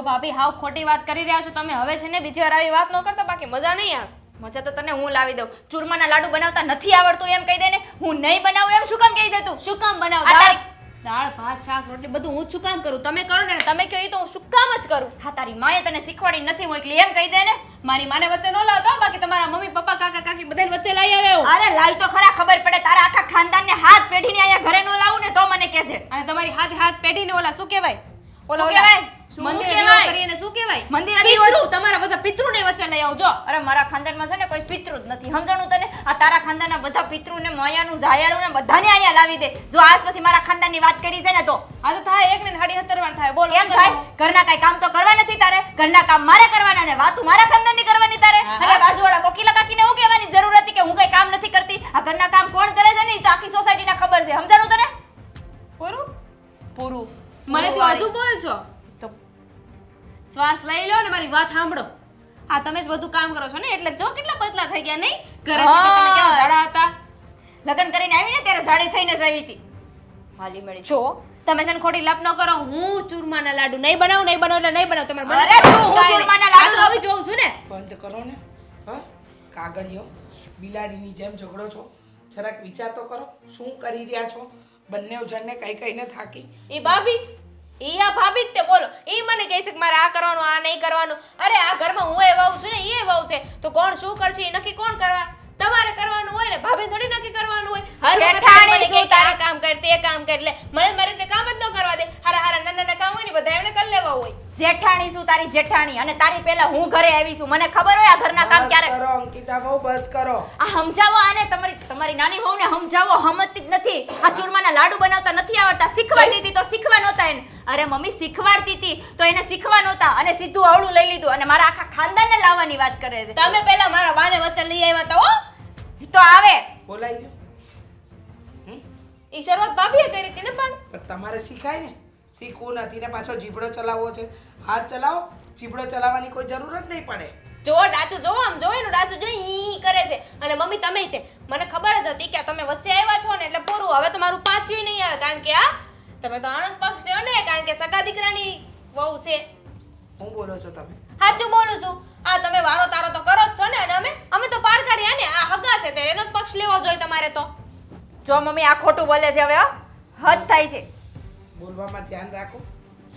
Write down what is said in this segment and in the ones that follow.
ભાભી હાવ ખોટી વાત કરી રહ્યા છો તમે. હવે છે ને બીજી વાર આવી વાત ન કરતા, બાકી મજા નહીં આવે. મજા તો તને હું લાવી દઉં. ચૂરમાના લાડુ બનાવતા નથી આવડતું એમ કહી દે ને. હું નહીં બનાવું એમ શું કામ કહી છે તું? શું કામ બનાવ? દાળ ભાત શાક રોટલી બધું હું જ શું કામ કરું? તમે કરો ને, તમે કહો એ તો હું શું કામ જ કરું. હા, તારી માએ તને શીખવાડી નથી મોકલી એમ કહી દે ને. મારી માને વચ્ચે ન લાવતો, બાકી તમારા મમ્મી પપ્પા કાકા કાકી બધાને વચ્ચે લાવી આવ્યો. અરે લાઈ તો ખરા, ખબર પડે. તારા આખા ખાનદાનને હાથ પેઢીને અહીંયા ઘરે ન લાવું ને તો મને કહેજે. અને તમારી હાથ પેઢીને ઓલા શું કહેવાય? ઓલો કહેવાય મંદિર દીવો કરીને શું કહેવાય? મંદિર પિતૃ. તમારા બધા પિતૃને વચ્ચે લઈ આવજો. અરે મારા ખાનદાનમાં છે ને કોઈ પિતૃ જ નથી, સમજાણું તને? આ તારા ખાનદાનના બધા પિતૃને માયાનું જાયાનું ને બધાને અહીંયા લાવી દે. જો આજ પછી મારા ખાનદાનની વાત કરી છે ને તો આ તો થાય 1 ને 77 વાર થાય. બોલ કેમ થાય? ઘરના કાઈ કામ તો કરવા નથી તારે. ઘરના કામ મારે કરવાના ને વાતું મારા ખાનદાનની કરવાની તારે. અને બાજુવાળા કોકિલા કાકીને હું કહેવાની જરૂર હતી કે હું કઈ કામ નથી કરતી? આ ઘરના કામ કોણ કરે છે ને એ તો આખી સોસાયટીને ખબર છે, સમજાણું તને? પૂરું. મને તો હજુ બોલ છો. તો શ્વાસ લઈ લો ને મારી વાત સાંભળો. આ તમે જ બધું કામ કરો છો ને, એટલે જો કેટલા બદલા થઈ ગયા નહીં? ઘરે તમે કેવા જાડા હતા. લગ્ન કરીને આવીને ત્યારે જાડી થઈને જ આવી હતી. હાલી મળી જો તમે છે ને ખોટી લપ ન કરો. હું ચૂરમાના લાડુ નહીં બનાવું એટલે નહીં બનાવું. તમારે અરે તું ચૂરમાના લાડુ હવે જોઉં છું ને. બંધ કરો ને. હા, કાગળિયો બિલાડીની જેમ ઝઘડો છો. જરાક વિચાર તો કરો, શું કરી રહ્યા છો? બંને જણને કઈ કઈને થાકી. એ ભાભી, એ આ ભાભી જ તે બોલો. એ મને કહે છે કે મારે આ કરવાનું, આ નહીં કરવાનું. અરે આ ઘરમાં હું એ વહુ છું ને, એ વહુ છે, તો કોણ શું કરશે એ નક્કી કોણ કરવા? તમારે કરવાનું હોય ને, ભાભી થોડી નક્કી કરવાનું હોય. જેઠાણી કે તારા કામ કર, તે કામ કર. એટલે મને મારી રીતે કામ જ ન કરવા દે. હારા નાના કામ હોય ને બધા એમને કરી લેવા હોય. જેઠાણી શું તારી જેઠાણી? અને તારી પહેલા હું ઘરે આવી છું, મને ખબર હોય આ ઘરના કામ ક્યારે કરો અંકિતા બહુ બસ કરો. આ સમજાવો આને. તમારી નાની વહુને સમજાવો, સમજતી જ નથી. આ ચૂરમાના લાડુ બનાવતા નથી આવડતા. શીખવાડી દીધી તો શીખવા નહોતા એને. અરે મમ્મી શીખવાડતી હતી તો એને શીખવા નહોતા અને સીધું અવળું લઈ લીધું અને મારા આખા ખાનદાનને લાવવાની વાત કરે છે. તમે પહેલા મારા બાને વચ્ચે લઈ આવ્યા હતા. હો તો આવે બોલાઈ ગયું. ઈ શરૂઆત ભાભીએ કરી હતી ને. પણ તમારે શીખાય ને, શીખવું નથી ને પાછો જીભડો ચલાવવો છે. હાથ ચલાવો, જીભડો ચલાવવાની કોઈ જરૂર જ નહીં પડે. જો ડાચું જો આમ જો એનું ડાચું જો ઈ કરે છે. અને મમ્મી તમે તે મને ખબર જ હતી કે તમે વચ્ચે આવ્યા છો ને એટલે પૂરું. હવે તમારું પાછું નહીં આવે, કારણ કે આ તમે તો આનંદ પક્ષ લ્યો ને, કારણ કે સગા દીકરાની વહુ છે. હું બોલો છો તમે? સાચું બોલું છું. આ તમે વારો તારો તો કરો જ છો ને. અને અમે તો પાર કર્યા ને. આ હગા છે તે એનો જ પક્ષ લેવો જોઈએ તમારે તો. જો મમ્મી આ ખોટું બોલે છે હવે. હદ થાય છે. બોલવામાં ધ્યાન રાખો.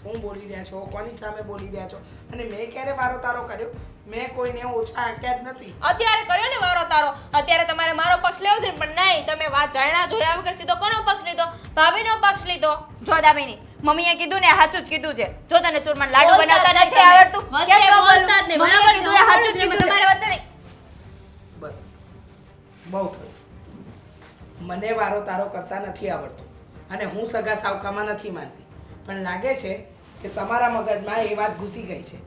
શું બોલી રહ્યા છો, કોની સામે બોલી રહ્યા છો? અને મેં ક્યારે વારો તારો કર્યો? મેં કોઈને ઓછા આંક્યા જ નથી. અત્યારે કર્યો ને વારો તારો. અત્યારે તમારે મારો પક્ષ લેવો છે પણ નહીં. તમે વાત જાણ્યા જોયા વગર સીધો કોનો પક્ષ લીધો? ભાભીનો પક્ષ લીધો. જો દામિની, મમ્મીએ કીધું ને સાચું જ કીધું છે. જો તને ચૂરમાના લાડુ બનાવતા નથી આવડતું, કેમ ન બોલું? બોલતા જ નહીં. મમ્મીએ કીધું એ સાચું જ કીધું. તમારે વચ્ચે નહીં. બસ બહુ થયું. મને વારો તારો કરતા નથી આવડતું અને હું સગા સાવકામાં નથી માનતી. પણ લાગે છે કે તમારા મગજમાં એ વાત ઘૂસી ગઈ છે.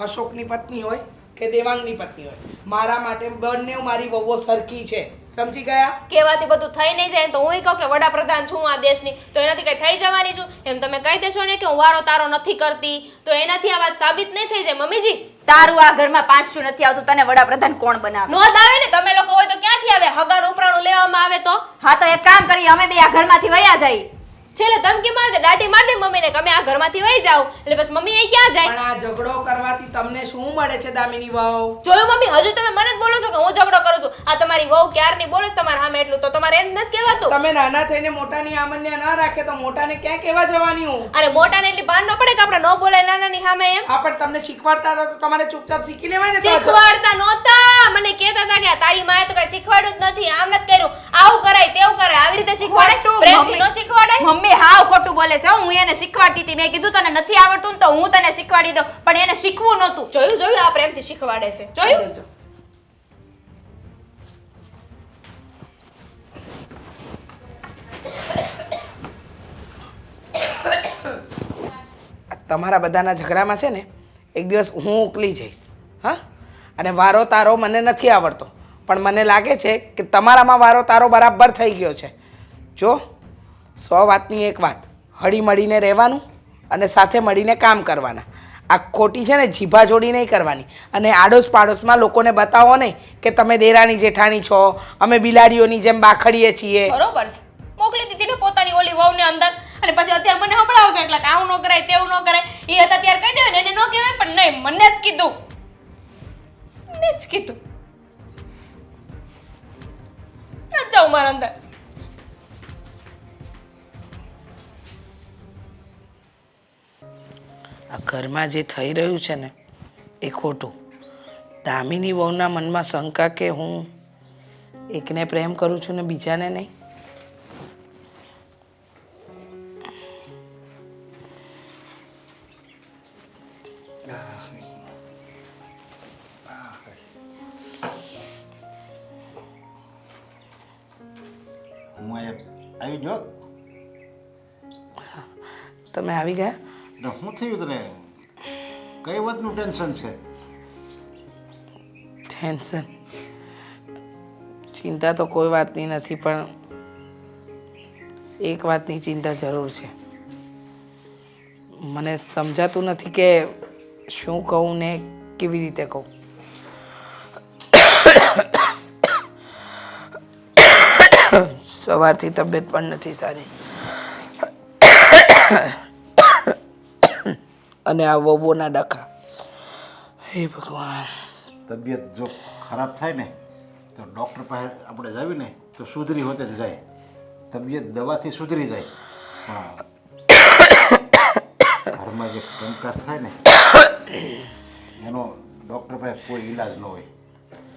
અશોકની પત્ની હોય કે દેવાંગની પત્ની હોય, મારા માટે બંને મારી વહુઓ સરખી છે. સમજી ગયા? કહેવાથી બધું થઈ નહીં જાય તો હું કહું કે વડાપ્રધાન છું આ દેશની, તો એનાથી કઈ થઈ જવાની છું? એમ તમે કહી દેશો ને કે હું વારો તારો નથી કરતી, તો એનાથી આ વાત સાબિત નહીં થઈ જાય. મમ્મીજી તારું આ ઘરમાં પાંચું નથી આવતું, તને વડાપ્રધાન કોણ બનાવે? નોંધ આવે ને. તમે લોકો હોય તો ક્યાંથી આવે? હગાનું ઉપરાણું લેવામાં આવે તો. હા તો એક કામ કરીએ, અમે બે આ ઘરમાંથી વયા જઈએ. છેલ્લે ધમકી માર દે, દાઢી માર દે મમ્મીને કે અમે આ ઘરમાંથી વહી જાવ. એટલે બસ મમ્મી એ ક્યાં જાય? પણ આ ઝઘડો કરવાથી તમને શું મળે છે દામિની વહુ? જોયું મમ્મી, હજુ તમે મને જ બોલો છો કે હું ઝઘડો કરું છું. આ તમારી વહુ ક્યારની બોલે છે તમારા સામે એટલું, તો તમારે એમ નથી કહેવાતું? તમે નાના થઈને મોટાની આમન્યા ના રાખે તો મોટાને ક્યાં કહેવા જવાની હું? અરે મોટાને એટલી ભાન ન પડે કે આપણે ન બોલાય નાનાની સામે એમ? આ પણ તમને શીખવાડતા હતા તો તમારે ચૂપચાપ શીખી લેવાય ને. શીખવાડતા નહોતા. મને કહેતા હતા કે તારી માએ તો કઈ શીખવાડ્યું જ નથી, આમ નથી કર્યું, આવું કરાય તેવું કરાય, આવી રીતે શીખવાડે. પ્રેમથી ન શીખવાડાય? મમ્મી હાવ ખોટું બોલે છે. હું એને શીખવાડતી હતી. મેં કીધું તને નથી આવડતું ને તો હું તને શીખવાડી દઉં, પણ એને શીખવું નહોતું. જોયું આ પ્રેમથી શીખવાડે છે. જોયું? તમારા બધાના ઝઘડામાં છે ને એક દિવસ હું ઉકલી જઈશ. હા, અને વારો તારો મને નથી આવડતો, પણ મને લાગે છે કે તમારામાં વારો તારો બરાબર થઈ ગયો છે. જો 100 વાતની એક વાત, હળી મળીને રહેવાનું અને સાથે મળીને કામ કરવાના. આ ખોટી છે ને જીભા જોડી નહીં કરવાની. અને આડોશ પાડોશમાં લોકોને બતાવો નહીં કે તમે દેરાણી જેઠાણી છો, અમે બિલાડીઓની જેમ બાખડીએ છીએ. બરોબર છે. મોકલી દીધી ને પોતાની ઓલી વહુને અંદર, અને પછી અત્યારે મને સંભળાવશે એટલે આવું ન કરાય તેવું ન કરાય. એ હતા ત્યારે કહી દેવાય ને, એને ન કહેવાય નહીં, મને જ કીધું. મને જ કીધું. ન જાઉં મારા અંદર. આ ઘરમાં જે થઈ રહ્યું છે ને એ ખોટું. દામિની વહુના મનમાં શંકા કે હું એકને પ્રેમ કરું છું ને બીજાને નહીં. હું અહીંયા આવી ગયો. તમે આવી ગયા? એટલે શું થયું તને? કઈ વાતનું ટેન્શન છે? ટેન્શન ચિંતા તો કોઈ વાતની નથી, પણ એક વાતની ચિંતા જરૂર છે. મને સમજાતું નથી કે શું કહું ને કેવી રીતે કહું. સવારથી તબિયત પણ નથી સારી, અને આ વહુઓના ડખા. હે ભગવાન! તબિયત જો ખરાબ થાય ને તો ડૉક્ટર પાસે આપણે જાવી ને તો સુધરી હોતે જ જાય. તબિયત દવાથી સુધરી જાય, પણ ઘરમાં જે કંકાસ થાય ને એનો ડૉક્ટર પાસે કોઈ ઈલાજ ન હોય.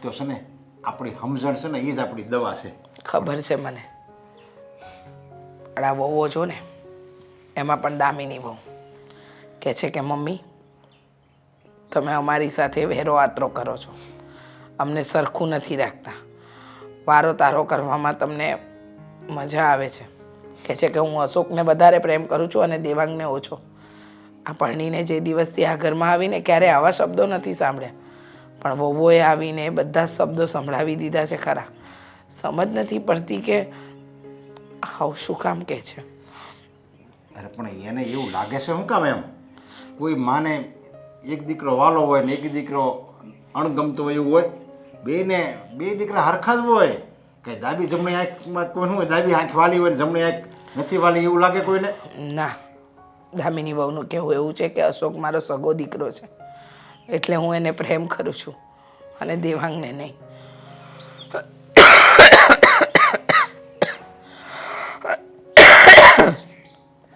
તો છે ને આપણી સમજણ છે ને એ જ આપણી દવા છે. ખબર છે મને. આ વહુઓ છો ને, એમાં પણ દામિની વહુ કહે છે કે મમ્મી તમે અમારી સાથે વેરો આતરો કરો છો, અમને સરખું નથી રાખતા, વારો તારો કરવામાં તમને મજા આવે છે. કહે છે કે હું અશોકને વધારે પ્રેમ કરું છું અને દેવાંગને ઓછો. આ પરણીને જે દિવસથી આ ઘરમાં આવીને ક્યારે આવા શબ્દો નથી સાંભળ્યા, પણ વહુઓએ આવીને બધા શબ્દો સંભળાવી દીધા છે ખરા. સમજ નથી પડતી કે આવું શું કામ કહે છે. અરે પણ એને એવું લાગે છે શું કામ એમ? કોઈ માને એક દીકરો વાલો હોય ને એક દીકરો અણગમતો હોય એવું હોય? બે દીકરા હરખા જ હોય. કંઈ ડાબી જમણી આંખમાં કોઈ શું હોય? ડાબી આંખ વાલી હોય ને જમણી આંખ નથી વાલી એવું લાગે કોઈને? ના, દામિની વહુનું કહેવું એવું છે કે અશોક મારો સગો દીકરો છે, એટલે હું એને પ્રેમ કરું છું અને દેવાંગને નહીં.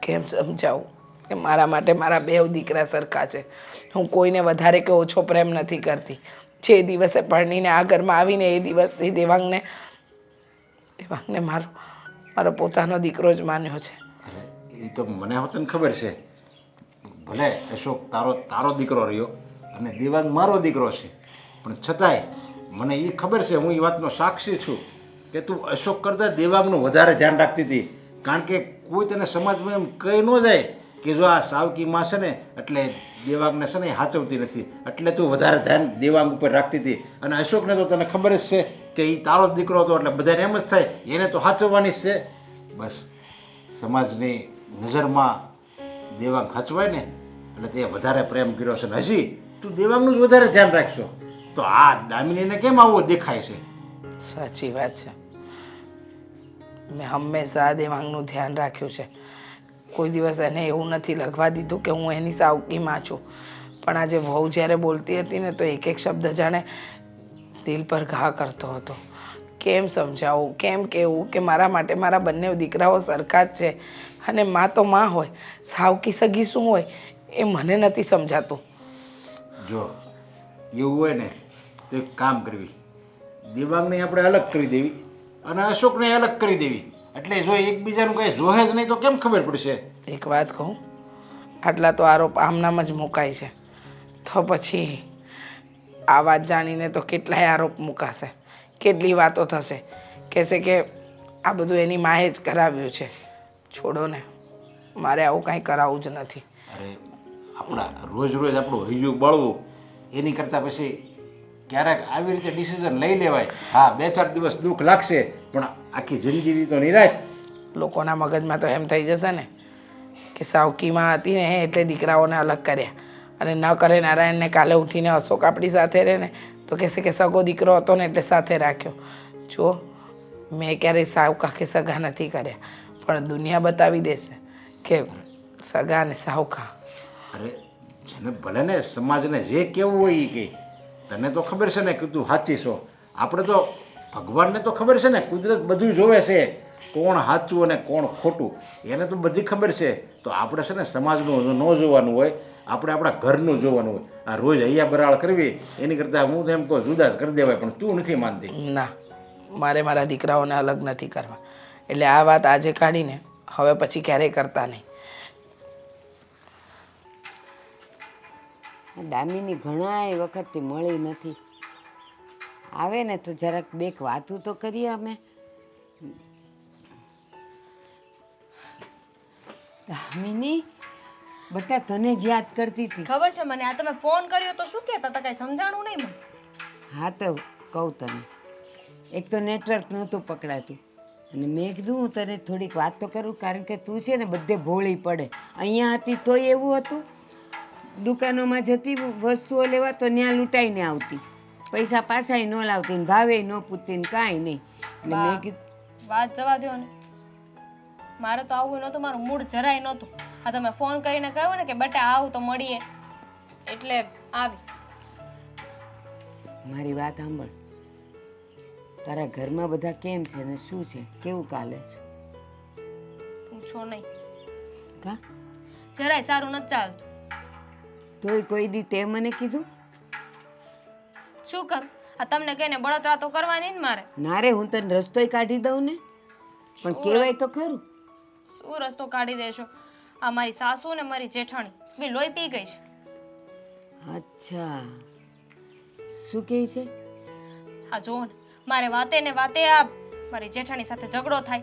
કેમ સમજાવું કે મારા માટે મારા બે દીકરા સરખા છે. હું કોઈને વધારે કે ઓછો પ્રેમ નથી કરતી. જે દિવસે પરણીને આ ઘરમાં આવીને એ દિવસથી દેવાંગને મારો પોતાનો દીકરો જ માન્યો છે. એ તો મને હોતને ખબર છે. ભલે અશોક તારો દીકરો રહ્યો અને દેવાંગ મારો દીકરો છે, પણ છતાંય મને એ ખબર છે, હું એ વાતનો સાક્ષી છું કે તું અશોક કરતાં દેવાંગનું વધારે ધ્યાન રાખતી હતી. કારણ કે કોઈ તને સમાજમાં એમ કહી ન જાય કે જો આ સાવકી માં છે ને એટલે દેવાંગને છે ને એ સાચવતી નથી, એટલે તું વધારે ધ્યાન દેવાંગ ઉપર રાખતી હતી. અને અશોકને તો તને ખબર જ છે કે એ તારો જ દીકરો હતો, એટલે બધાને એમ જ થાય એને તો સાચવવાની જ છે. બસ સમાજની નજરમાં દેવાંગ સાચવાય ને એટલે તે વધારે પ્રેમ કર્યો છે. ને હજી તું દેવાંગનું જ વધારે ધ્યાન રાખશો તો આ દામિનીને કેમ આવો દેખાય છે? સાચી વાત છે. મેં હંમેશા દેવાંગનું ધ્યાન રાખ્યું છે. કોઈ દિવસ એને એવું નથી લખવા દીધું કે હું એની સાવકીમાં છું. પણ આજે વહુ જ્યારે બોલતી હતી ને તો એક એક શબ્દ જાણે દિલ પર ઘા કરતો હતો. કેમ સમજાવું, કેમ કહેવું કે મારા માટે મારા બંને દીકરાઓ સરખા જ છે અને માં તો માં હોય, સાવકી સગી શું હોય એ મને નથી સમજાતું. જો એવું હોય ને તો એક કામ કરવી, દેવાંગને આપણે અલગ કરી દેવી અને અશોકને અલગ કરી દેવી. એટલે જો એકબીજાનું કંઈ જોહે જ નહીં તો કેમ ખબર પડશે? એક વાત કહું, આટલા તો આરોપ આમનામ જ મુકાય છે, તો પછી આ વાત જાણીને તો કેટલાય આરોપ મુકાશે, કેટલી વાતો થશે. કહેશે કે આ બધું એની માએ જ કરાવ્યું છે. છોડો ને, મારે આવું કાંઈ કરાવવું જ નથી. અરે આપણા રોજ આપણું હૈયું બળવું એની કરતાં પછી ક્યારેક આવી રીતે ડિસિઝન લઈ લેવાય. હા, 2-4 દિવસ દુઃખ લાગશે પણ આખી જિંદગીની તો નિરાશ. લોકોના મગજમાં તો એમ થઈ જશે ને કે સાવકીમાં હતી ને એટલે દીકરાઓને અલગ કર્યા, અને ન કરે નારાયણને કાલે ઉઠીને અશોક આપણી સાથે રહે ને તો કહેશે કે સગો દીકરો હતો ને એટલે સાથે રાખ્યો. જુઓ, મેં ક્યારેય સાવકા કે સગા નથી કર્યા, પણ દુનિયા બતાવી દેશે કે સગા ને સાવકા. અરે જેને ભલે ને સમાજને જે કહેવું હોય એ કહે. તને તો ખબર છે ને કે તું સાચી છો. આપણે તો ભગવાનને તો ખબર છે ને, કુદરત બધું જોવે છે, કોણ સાચું અને કોણ ખોટું એને તો બધી ખબર છે. તો આપણે છે ને સમાજનું ન જોવાનું હોય, આપણે આપણા ઘરનું જોવાનું હોય. આ રોજ હૈયા બરાળ કરવી એની કરતાં હું તો એમ કહું જુદા જ કરી દેવાય, પણ તું નથી માનતી. ના, મારે મારા દીકરાઓને અલગ નથી કરવા. એટલે આ વાત આજે કાઢીને હવે પછી ક્યારેય કરતા નહીં. દામિની ઘણા વખતથી મળી નથી. આવે ને તો જરાક બેક વાતું તો કરીએ અમે. દામિની બટા તને જ યાદ કરતી હતી. ખબર છે મને. આ તમે ફોન કર્યો તો શું કહેતા હતા? કઈ સમજાણું નહીં મને. હા તો કહું તને. એક તો નેટવર્ક નહોતું પકડાતું અને મેં કીધું હું તને થોડીક વાત તો કરું, કારણ કે તું છે ને બધે ભોળી પડે. અહીંયા હતી તોય એવું હતું, દુકાનોમાં જતી વસ્તુઓ લેવા તો ત્યાં લૂંટાઈને આવતી, પૈસા પાછાય ન લાવતી ને ભાવે ન પૂછતી ને કાંઈ નહીં. એટલે મેં કીધું વાત જવા દો ને. મારે તો આવું નહોતું, મારું મૂડ જરાય નહોતું. આ તમે ફોન કરીને કહ્યું ને કે બેટા આવું તો મળીએ, એટલે આવી. મારી વાત સાંભળ. તારા ઘરમાં બધા કેમ છે ને શું છે, કેવું ચાલે છે? પૂછો નહીં, કા જરાય સારું નથી ચાલતું. તોય કોઈ દી તે મને કીધું? શું કરું? આ તમને કહીને બળતરા તો કરવાની ને મારે. ના રે, હું તને રસ્તોય કાઢી દઉં ને, પણ કહેવાય તો ખરું. શું રસ્તો કાઢી દેશો? આ મારી સાસુ ને મારી જેઠાણી બે લોહી પી ગઈ છે. અચ્છા, શું કહે છે? આ જુઓ ને, મારે વાતે ને વાતે આ મારી જેઠાણી સાથે ઝઘડો થાય.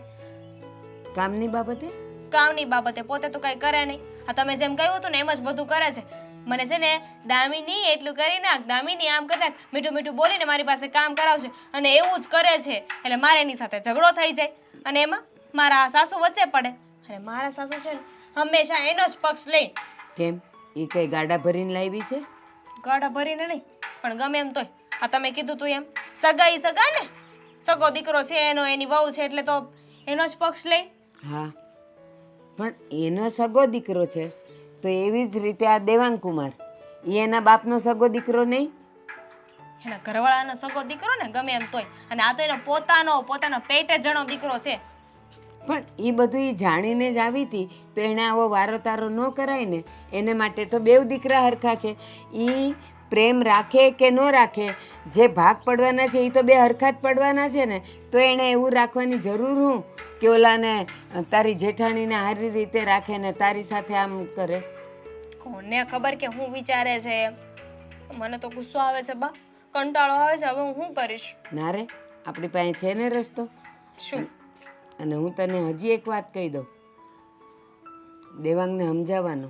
કામની બાબતે? કામની બાબતે. પોતે તો કઈ કરે નહીં. આ તમે જેમ કહ્યું હતું ને એમ જ બધું કરે છે. મને છે ને દામિની એટલું કરી નાખ, દામિની આમ કરી નાખ, મીઠું મીઠું બોલીને મારી પાસે કામ કરાવશે અને એવું જ કરે છે. એટલે મારે એની સાથે ઝઘડો થઈ જાય અને એમાં મારા સાસુ વચ્ચે પડે. અને મારા સાસુ છે ને હંમેશા એનો જ પક્ષ લે. કેમ, એ કઈ ગાડા ભરીને લાવી છે? ગાડા ભરીને નહીં, પણ ગમે એમ તોય. આ તમે કીધું તું એમ સગા ને, સગો દીકરો છે એનો, એની વહુ છે એટલે તો એનો જ પક્ષ લે. હા, પણ એનો સગો દીકરો છે તો એવી જ રીતે આ દેવાંગ કુમાર, એ એના બાપનો સગો દીકરો નહીં? એના ઘરવાળાનો સગો દીકરો ને ગમે એમ તોય. અને આ તો એનો પોતાનો પેટે જણો દીકરો છે. પણ એ બધું એ જાણીને જ આવી હતી તો એને આવો વારો તારો ન કરાય ને. એને માટે તો બેવ દીકરા હરખા છે. એ પ્રેમ રાખે કે ન રાખે, જે ભાગ પડવાના છે એ તો બે હરખા જ પડવાના છે ને. તો એણે એવું રાખવાની જરૂર હું કે ઓલાને તારી જેઠાણીને સારી રીતે રાખે ને તારી સાથે આમ કરે? કોને ખબર કે હું વિચારે છે. મને તો ગુસ્સો આવે છે બા, કંટાળો આવે છે. હવે હું શું કરીશ? ના રે, આપણી પાસે છે ને રસ્તો. શું? અને હું તને હજી એક વાત કહી દઉં. દેવાંગને સમજાવવાનો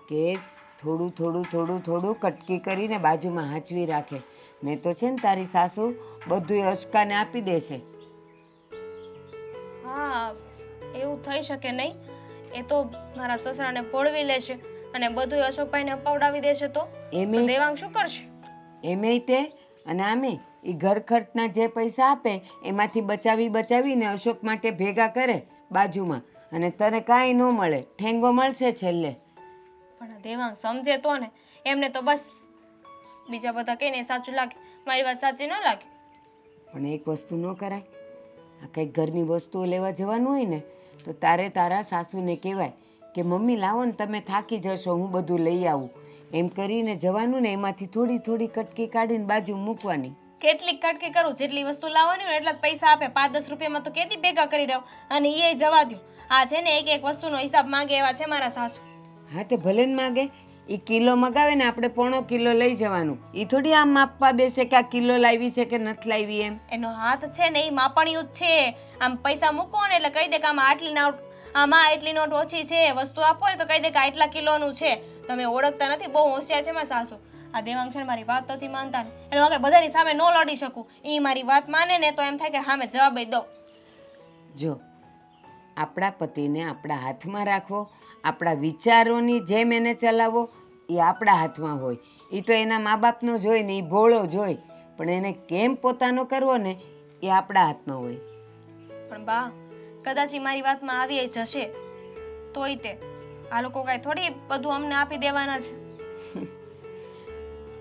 કે થોડું કટકી કરીને બાજુમાં હાંચવી રાખે, નહીં તો છે ને તારી સાસુ બધું અશકાને આપી દેશે. હા, એવું થઈ શકે નહીં. એ તો મારા સસરાને પોળવી લેશે અને બધું અશોકભાઈને અપાવડાવી દેશે તો એમે દેવાંગ શું કરશે? એમે તે અને આમે એ ઘર ખર્ચના જે પૈસા આપે એમાંથી બચાવીને અશોક માટે ભેગા કરે બાજુમાં, અને તને કાંઈ ન મળે, ઠેંગો મળશે છેલ્લે. પણ દેવાંગ સમજે તો ને. એમને તો બસ બીજા બધા કહીને સાચું લાગે, મારી વાત સાચી ન લાગે. પણ એક વસ્તુ ન કરાય. આ કંઈક ઘરની વસ્તુઓ લેવા જવાનું હોય ને તો તારે તારા સાસુને કહેવાય કે મમ્મી લાવો ને, તમે થાકી જશો, હું બધું લઈ આવું. એમ કરીને જવાનું ને, એમાંથી થોડી કટકી કાઢીને બાજુ મૂકવાની. કેટલીક કટકી કરું, જેટલી વસ્તુ લાવવાની હોય એટલા જ પૈસા આપે. 5-10 રૂપિયામાં તો કેતી ભેગા કરી દઉં અને એ જવા દો. આ છે ને એક વસ્તુનો હિસાબ માંગે એવા છે મારા સાસુ. હા તે ભલે ને માગે. એ કિલો મગાવે ને આપણે 1.5 કિલો લઈ જવાનું. એ થોડી આમ માપવા બેસે કે આ કિલો લાવી છે કે નથી લાવી એમ. એનો હાથ છે ને એ માપણિયું જ છે. આમ પૈસા મૂકો ને એટલે કહી દે કે આમાં આટલી નોટ ઓછી છે. વસ્તુ આપો ને તો કહી દે કે આટલા કિલોનું છે. તમે ઓળખતા નથી, બહુ હોશિયાર છે મારા સાસુ. આ દેવાંગ છે મારી વાત નથી માનતા ને, એટલે હું બધાની સામે ન લડી શકું. એ મારી વાત માને ને તો એમ થાય કે સામે જવાબ દઉં. જો આપણા પતિને આપણા હાથમાં રાખવો, આપણા વિચારોની જેમ એને ચલાવવો, એ આપણા હાથમાં હોય. એ તો એના મા બાપનો જોઈ ને, એ ભોળો જોઈ, પણ એને કેમ પોતાનો કરવો ને એ આપણા હાથમાં હોય. પણ બા, કદાચ એ મારી વાતમાં આવી જશે તોય તે આ લોકો કાંઈ થોડી બધું અમને આપી દેવાના છે.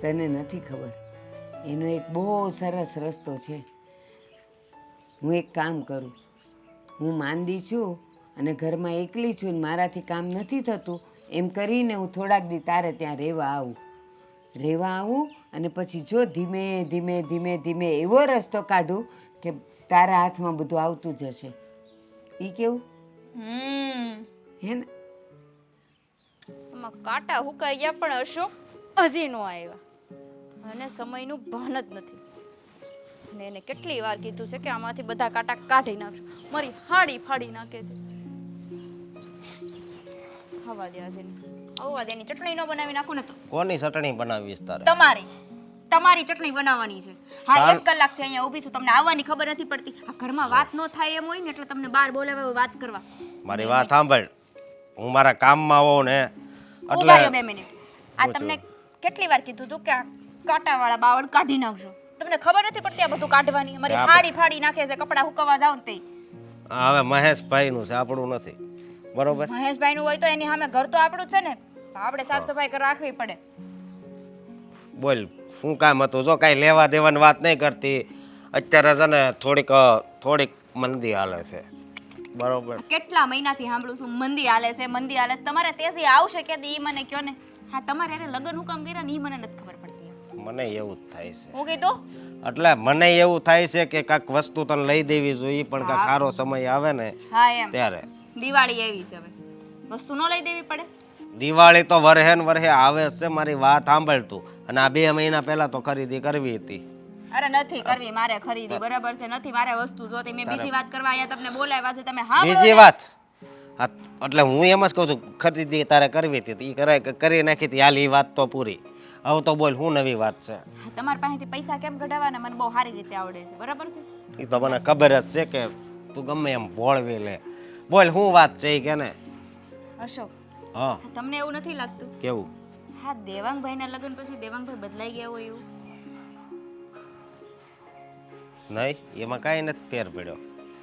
તને નથી ખબર, એનો એક બહુ સરસ રસ્તો છે. હું એક કામ કરું, હું માંદી છું અને ઘરમાં એકલી છું ને મારાથી કામ નથી થતું, એમ કરીને હું થોડાક દી તારે ત્યાં રહેવા આવું અને પછી જો ધીમે ધીમે ધીમે ધીમે એવો રસ્તો કાઢું કે તારા હાથમાં બધું આવતું જશે. એ કેવું હે ને? આમાં કાંટા હુકાઈ ગયા પણ અશોક હજી નો આવ્યા અને સમયનું ભાન જ નથી. અને એને કેટલી વાર કીધું છે કે આમાંથી બધા કાંટા કાઢી નાખજો, મારી હાડી ફાડી નાખે છે. હવા દે આજે હવા દેની ચટણી નો બનાવી નાખું ને તો કોની ચટણી બનાવીશ તારે? તમારી ચટણી બનાવવાની છે. હા, 1 કલાકથી અહીંયા ઊભી છું, તમને આવવાની ખબર નથી પડતી. આ ઘરમાં વાત ન થાય એમ હોય ને એટલે તમને બહાર બોલાવે વાત કરવા. મારી વાત સાંભળ, હું મારા કામમાં હોઉં ને ઊભા રહ્યો એટલે 2 મિનિટ. આ તમને કેટલી વાર કીધું તું કે આ કાંટાવાળા બાવળ કાઢી નાખજો, તમને ખબર નથી પડતી આ બધું કાઢવાની? મારી હાડી ફાડી નાખે છે, કપડાં હુકવવા જાવ ને તે. હવે મહેશભાઈનું છે, આપણું નથી, બરોબર? મહેશભાઈનું હોય તો એની સામે ઘર તો આપણું જ છે ને, આપણે સાફ સફાઈ રાખવી પડે. બોલ, શું કામ હતું? જો કાંઈ લેવા દેવાની વાત નહીં કરતી. અત્યારે છે ને થોડીક મંદી હાલે છે, બરોબર? કેટલા મહિનાથી સાંભળું છું મંદી હાલે છે, મંદી હાલે છે. તમારે તેજી આવશે કે ઈ મને કયો ને. હા, તમારે એને લગ્ન હું કામ કર્યા ને ઈ મને નથી ખબર પડતી. મને એવું જ થાય છે. હું કીધું એટલે મને એવું થાય છે કે કાંઈક વસ્તુ તને લઈ દેવી જોઈએ, પણ કાંઈક સારો સમય આવે ને હા એમ ત્યારે. દિવાળી એવી છે, હવે વસ્તુ ન લઈ દેવી પડે. દિવાળી તો વરહે ને વરહે આવે જ છે. મારી વાત સાંભળ તું. અને આ 2 મહિના પહેલા તો ખરીદી કરવી હતી. અરે નથી કરવી મારે ખરીદી, બરાબર છે? નથી મારે વસ્તુ જોતી. મેં બીજી વાત કરવા આયા તમને બોલાવ્યા છે, તમે હા બીજી વાત? હા, એટલે હું એમ જ કહું છું, ખરીદી તારે કરવી હતી, એ કરી નાખી હતી, હાલ એ વાત તો પૂરી. હવે તો બોલ, શું નવી વાત છે? તમારી પાસેથી પૈસા કેમ કઢાવવાના મને બહુ સારી રીતે આવડે છે, બરાબર છે? એ તો મને ખબર જ છે કે તું ગમે એમ ભોળવી લે. બોલ, શું વાત છે એ કે ને? અશોક, હા, તમને એવું નથી લાગતું કેવું? હા, દેવાંગભાઈના લગ્ન પછી દેવાંગભાઈ બદલાઈ ગયા હોય એવું? નહીં, એમાં કાંઈ નથી ફેર પડ્યો.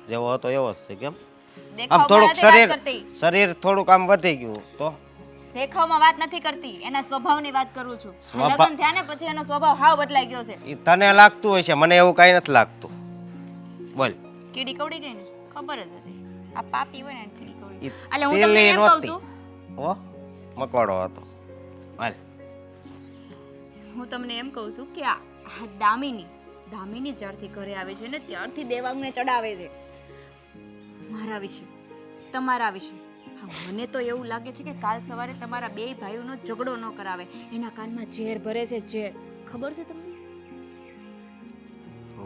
જેવો હતો એવો જ છે. કેમ? આમ દેખાવમાં થોડુંક નથી વાત કરતી. શરીર થોડુંક આમ વધી ગયું તો દેખાવમાં વાત નથી કરતી, એના સ્વભાવની વાત કરું છું. લગ્ન થયા ને પછી એનો સ્વભાવ હાવ બદલાઈ ગયો છે. એ તને લાગતું હોય છે, મને એવું કાંઈ નથી લાગતું. બોલ. કીડી કવડી ગઈ ને ખબર જ હતી. આ પાપી હોય ને એને કીડી કવડી ઈ ગઈ. એટલે હું તમને પેલી એમ કહું નહોતી. છું, ઓ મકોડો હતો. હાલ. હું તમને એમ કહું છું કે આ દામિની જ્યારથી ઘરે આવે છે ને ત્યારથી દેવાંગને ચડાવે છે મારા વિશે, તમારા વિશે. હા, મને તો એવું લાગે છે કે કાલ સવારે તમારા 2 ભાઈઓનો ઝઘડો ન કરાવે. એના કાનમાં ઝેર ભરે છે, ઝેર. ખબર છે તમને?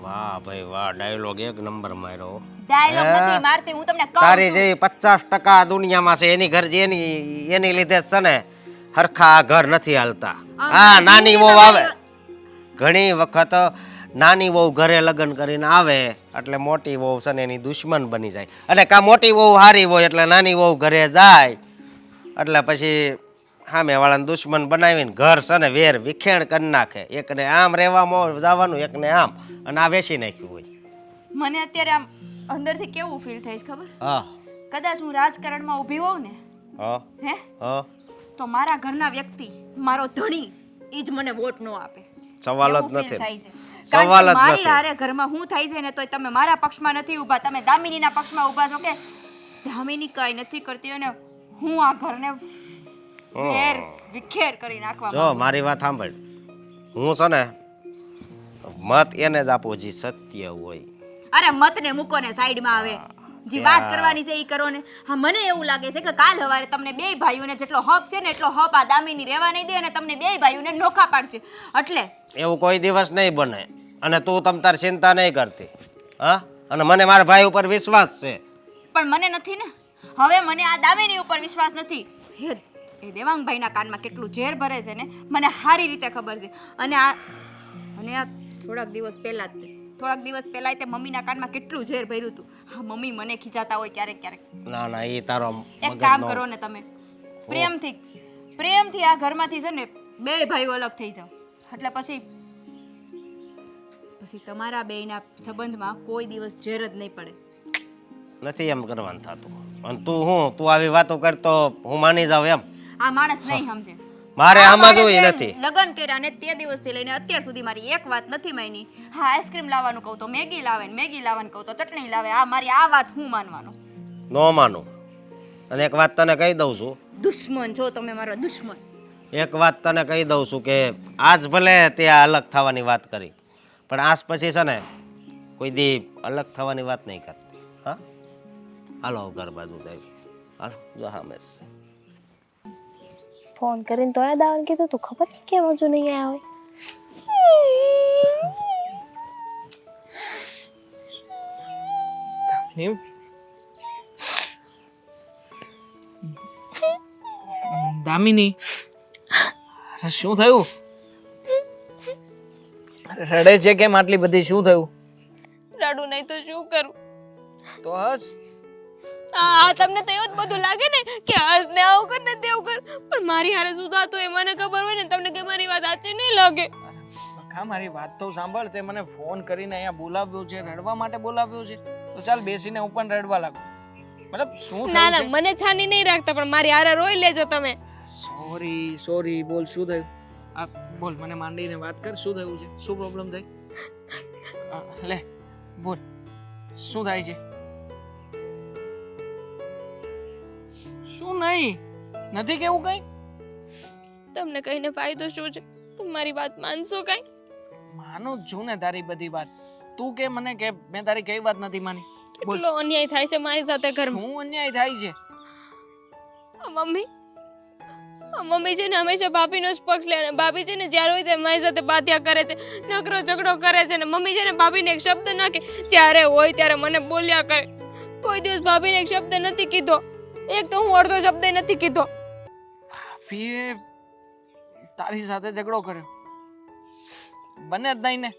વાહ ભાઈ વાહ, ડાયલોગ 1 નંબર માર્યો. ડાયલોગ નથી મારતી, હું તમને કહું તારી છું. જેવી 50% દુનિયામાં છે, એની ઘર એની લીધે જ છે ને હરખા ઘર નથી હાલતા. હા, નાની વહુ આવે, ઘણી વખત નાની વહુ ઘરે લગ્ન કરીને આવે એટલે મોટી વહુ છે ને એની દુશ્મન બની જાય, અને કા મોટી વહુ હારી હોય એટલે નાની વહુ ઘરે જાય એટલે પછી સામેવાળાને દુશ્મન બનાવીને ઘર છે ને વેર વિખેણ કરી નાખે. એકને આમ રહેવામાં જવાનું, એકને આમ, અને આ વેચી નાખ્યું હોય. મને અત્યારે આમ અંદરથી કેવું ફીલ થાય છે ખબર? હા કદાચ હું રાજકારણમાં ઊભી હોઉં ને, હા હે, હા, તો મારા ઘરના વ્યક્તિ, મારો ધણી, ઈ જ મને વોટ ન આપે. સવાલ જ એવું feel નથી. થાય છે. સવાલ કારણ જ કે મારી નથી. હારે ઘરમાં હું થાય છે ને તોય તમે મારા પક્ષમાં નથી ઊભા, તમે દામિનીના પક્ષમાં ઊભા છો કે દામિની કઈ નથી કરતી અને હું આ ઘરને વેર વિખેર કરી નાખવા જો માંગુ. મારી વાત સાંભળ, હું છે ને મત એને જ આપું જે સત્ય હોય. અરે મતને મૂકો ને સાઈડમાં આવે, જે વાત કરવાની છે એ કરો ને. હા, મને એવું લાગે છે કે કાલ સવારે તમને 2 ભાઈઓને જેટલો હક છે ને એટલો હક આ દામિની રહેવા નહીં દે અને તમને 2 ભાઈઓને નોખા પાડશે. એટલે એવું કોઈ દિવસ નહીં બને, અને તું તમ તાર ચિંતા નહીં કરતી. હા, અને મને મારા ભાઈ ઉપર વિશ્વાસ છે. પણ મને નથી ને, હવે મને આ દામિની ઉપર વિશ્વાસ નથી. એ દેવાંગભાઈના કાનમાં કેટલું ઝેર ભરે છે ને મને સારી રીતે ખબર છે. અને આ થોડાક દિવસ પહેલા તે મમ્મીના કાનમાં કેટલું ઝેર ભર્યું હતું. હા, મમ્મી મને ખીજાતા હોય ક્યારેક ક્યારેક. ના ના, એ તારો એક કામ કરો ને, તમે પ્રેમથી આ ઘરમાંથી છે ને 2 ભાઈઓ અલગ થઈ જાઓ, એટલે પછી તમારા બેયના સંબંધમાં કોઈ દિવસ ઝેર જ નહીં પડે. નથી એમ કરવાનું થતું. અને તું આવી વાતો કરતો હું માની જાઉં એમ? આ માણસ નહીં સમજે. મારે આ આમાં માણસે જોઈ નથી. લગ્ન કર્યા ને તે દિવસથી લઈને અત્યાર સુધી મારી એક વાત નથી માની. હા, આઈસ્ક્રીમ લાવવાનું કહું તો મેગી લાવે ને મેગી લાવવાનું કહું તો ચટણી લાવે. આ મારી આ વાત હું માનવાનું? ન માનું. અને એક વાત તને કહી દઉં છું, દુશ્મન છો તમે, મારો દુશ્મન. એક વાત તને કહી દઉં છું કે આજ ભલે તે આ અલગ થવાની વાત કરી, પણ આજ પછી છે ને કોઈ દી અલગ થવાની વાત નહીં કરતી. હા, હાલો ઘર બાજુ જાય. હાલો જો હમેશ. ફોન કરીને તો યાદ આવવાનું કીધું તું, ખબર નહીં કેમ હજુ નહીં આવ્યા હોય. એમ દામિની, અરે શું થયું? રડે છે કેમ આટલી બધી? શું થયું? રડું નહીં તો શું કરું? તો હસ. આ તમને તો એવું જ બધું લાગે ને કે હસ ને આવું કર ને તેવું કર, પણ મારી હારે શું થતું એ મને ખબર હોય ને. તમને કે મારી વાત સાચી નહીં લાગે. સખા મારી વાત તો સાંભળ. તે મને ફોન કરીને અહીંયા બોલાવ્યો છે, રડવા માટે બોલાવ્યો છે. તો ચાલ બેસીને હું પણ રડવા લાગુ. મતલબ શું ના થયું ના, છે? મને છાની નહીં રાખતા, પણ મારી હારે રોઈ લેજો તમે. સોરી બોલ, શું થયું? આ બોલ, મને માંડીને વાત કર. શું થયું છે? શું પ્રોબ્લેમ થઈ? લે બોલ, શું થાય છે? શું નહીં? નથી કેવું કઈ? તમને કહીને ફાયદો શું છે? તમે મારી વાત માનશો કઈ? માનું જ છું ને તારી બધી વાત. તું કે મને કે મેં તારી કઈ વાત નથી માની? બોલ, કેટલો અન્યાય થાય છે મારી સાથે ઘરમાં. શું અન્યાય થાય છે? મમ્મી છે ને હંમેશા ભાભીનો જ પક્ષ લે, અને ભાભી છે ને જ્યારે હોય ત્યારે મારી સાથે બાધ્યા કરે છે, નકરો ઝઘડો કરે છે. ને મમ્મી છે ને ભાભીને એક શબ્દ ન કે, જ્યારે હોય ત્યારે મને બોલ્યા કરે. કોઈ દિવસ ભાભીને એક શબ્દ નથી કીધો. એક તો હું અડધો શબ્દ નથી કીધો. ભાભીએ તારી સાથે ઝઘડો કર્યો? બને જ નહીં ને.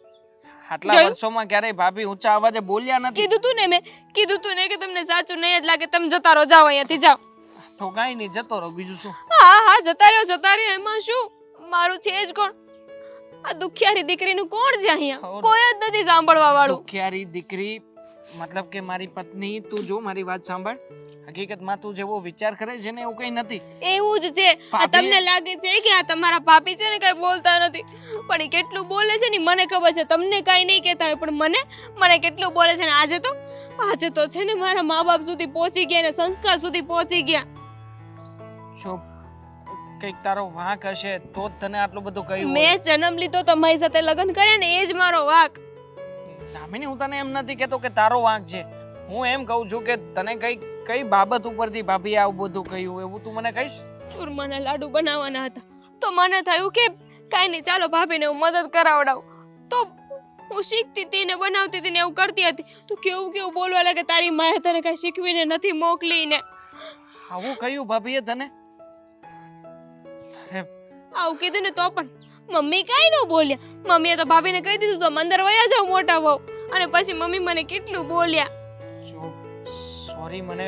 આટલા જોયું? વર્ષોમાં ક્યારેય ભાભી ઊંચા અવાજે બોલ્યા નથી. કીધું તું ને, મેં કીધું તું ને કે તમને સાચું નહીં જ લાગે, તમે જતા રહો, જાઓ અહીંયાથી, જાઓ. તો કાંઈ નહીં, જતો રહો, બીજું શું? હા, જતા રહ્યો. એમાં શું? મારું છે જ કોણ? આ દુખિયારી દીકરીનું કોણ છે અહીંયા? કોઈ જ નથી સાંભળવા વાળું. દુખિયારી દીકરી મતલબ કે મારી પત્ની. તું જો મારી વાત સાંભળ. હકીકતમાં તું જેવો વિચાર કરે છે ને એવું કઈ નથી. એવું જ છે. આ તમને લાગે છે કે આ તમારા ભાભી છે ને કઈ બોલતા નથી, પણ એ કેટલું બોલે છે ને મને ખબર છે. તમને કઈ નહીં કહેતા હોય, પણ મને કેટલું બોલે છે. ને આજે તો છે ને મારા મા બાપ સુધી પહોંચી ગયા ને સંસ્કાર સુધી પહોંચી ગયા. જો કઈક તારો વાંક હશે તો જ તને આટલું બધું કહ્યું હોય. મેં જન્મ લીધો તમારી સાથે લગ્ન કર્યા ને એ જ મારો વાંક. દામિની, હું તને એમ નથી કહેતો કે તારો વાંક છે. હું એમ કહું છું કે તને કઈ બાબત ઉપરથી ભાભીએ આવું બધું કહ્યું એવું તું મને કહીશ? ચૂરમાના લાડુ બનાવવાના હતા તો મને થયું કે કાંઈ નહીં, ચાલો ભાભીને હું મદદ કરાવડાવું. તો હું શીખતી હતી ને બનાવતી હતી ને એવું કરતી હતી. તો કેવું બોલવા લાગે, તારી માએ તને કઈ શીખવીને નથી મોકલી ને. આવું કહ્યું ભાભીએ તને? અરે આવું કીધું ને તો પણ મમ્મી કાંઈ ન બોલ્યા. મમ્મીએ તો ભાભીને કહી દીધું તો અંદર વયા જાવ મોટા વહુ. અને પછી મમ્મી મને કેટલું બોલ્યા. સોરી, મને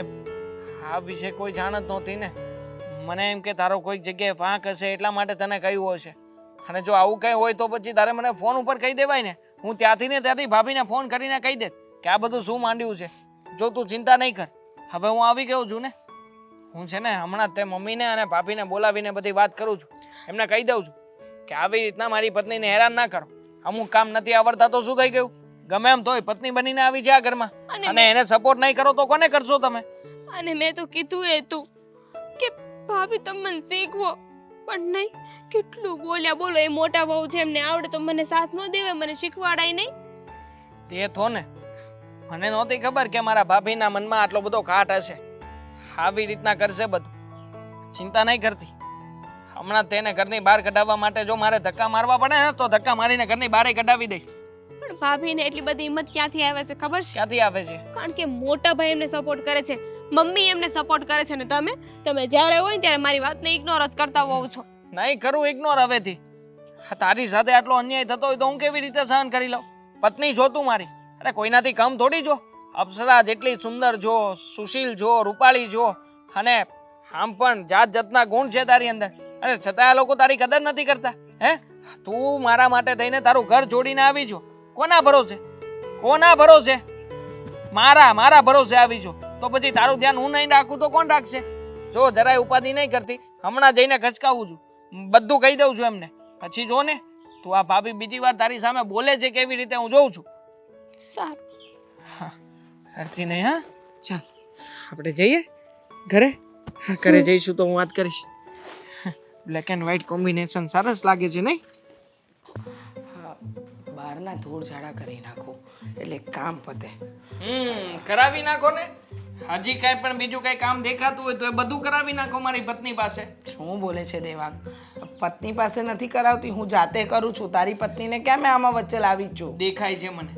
આ વિશે કોઈ જાણ જ નહોતી ને. મને એમ કે તારો કોઈક જગ્યાએ વાંક હશે એટલા માટે તને કહ્યું હશે. અને જો આવું કંઈ હોય તો પછી તારે મને ફોન ઉપર કહી દેવાય ને. હું ત્યાંથી ભાભીને ફોન કરીને કહી દે કે આ બધું શું માંડ્યું છે. જો તું ચિંતા નહીં કર, હવે હું આવી ગયો છું ને. હું છે ને હમણાં તે મમ્મીને અને ભાભીને બોલાવીને બધી વાત કરું છું. એમને કહી દઉં છું કે આવી રીતના મારી પત્નીને હેરાન ના કરો. અમુક કામ નથી આવડતા તો શું થઈ ગયું? ગમે એમ તોય પત્ની બનીને આવી છે આ ઘરમાં, અને એને સપોર્ટ નહીં કરો તો કોને કરશો તમે? અને મેં તો કીધું એ તું કે ભાભી તમને શીખવો, પણ નહીં. કેટલું બોલ્યા. બોલો, એ મોટા બહુ છે, એમને આવડે તો મને સાથ ન દેવે, મને શીખવાડાય નહીં. તે તો ને, મને નહોતી ખબર કે મારા ભાભીના મનમાં આટલો બધો ઘાટ હશે. આવી રીતના કરશે બધું. ચિંતા નહીં કરતી. હમણાં તેને ઘરની બહાર કઢાવવા માટે જો મારે ધક્કા મારવા પડે ને તો ધક્કા મારીને ઘરની બહાર કઢાવી દઈશ. પણ ભાભીને એટલી બધી હિંમત ક્યાંથી આવે છે ખબર છે? ક્યાંથી આવે છે? કારણ કે મોટા ભાઈ એમને સપોર્ટ કરે છે, મમ્મી એમને સપોર્ટ કરે છે, ને તમે જ્યારે હોય ત્યારે મારી વાતને ઇગ્નોર જ કરતા હોવ છો. નહીં કરું ઇગ્નોર હવેથી. તારી સાથે આટલો અન્યાય થતો હોય તો હું કેવી રીતે સહન કરી લઉં? પત્ની જો તું મારી, અરે કોઈનાથી કમ થોડી જો. અપ્સરા જેટલી સુંદર જો, સુશીલ જો, રૂપાળી જો, અને આમ પણ જાત જાતના ગુણ છે તારી અંદર, અને છતાં આ લોકો તારી કદર નથી કરતા. હે, તું મારા માટે થઈને તારું ઘર છોડીને આવી છો. કોના ભરોસે? મારા ભરોસે આવી છો. તો પછી તારું ધ્યાન હું નહીં રાખું તો કોણ રાખશે? જો જરાય ઉપાધિ નહીં કરતી, હમણાં જઈને ખચકાવું છું, બધું કહી દઉં છું એમને. પછી જો ને તું આ ભાભી બીજી વાર તારી સામે બોલે છે કેવી રીતે હું જોઉં છું. સારું. અર્થી નહીં હા, ચાલ આપણે જઈએ ઘરે. હા ઘરે જઈશું તો હું વાત કરીશ. બ્લેક એન્ડ વ્હાઈટ કોમ્બિનેશન સરસ લાગે છે નહીં? હા, બહારના ધૂળ ઝાડા કરી નાખું એટલે કામ પતે. કરાવી નાખો ને. હજી કાંઈ પણ બીજું કાંઈ કામ દેખાતું હોય તો એ બધું કરાવી નાખો મારી પત્ની પાસે. શું બોલે છે દેવાંગ? પત્ની પાસે નથી કરાવતી, હું જાતે કરું છું. તારી પત્નીને કેમ મેં આમાં વચ્ચે લાવી જ છું? દેખાય છે મને,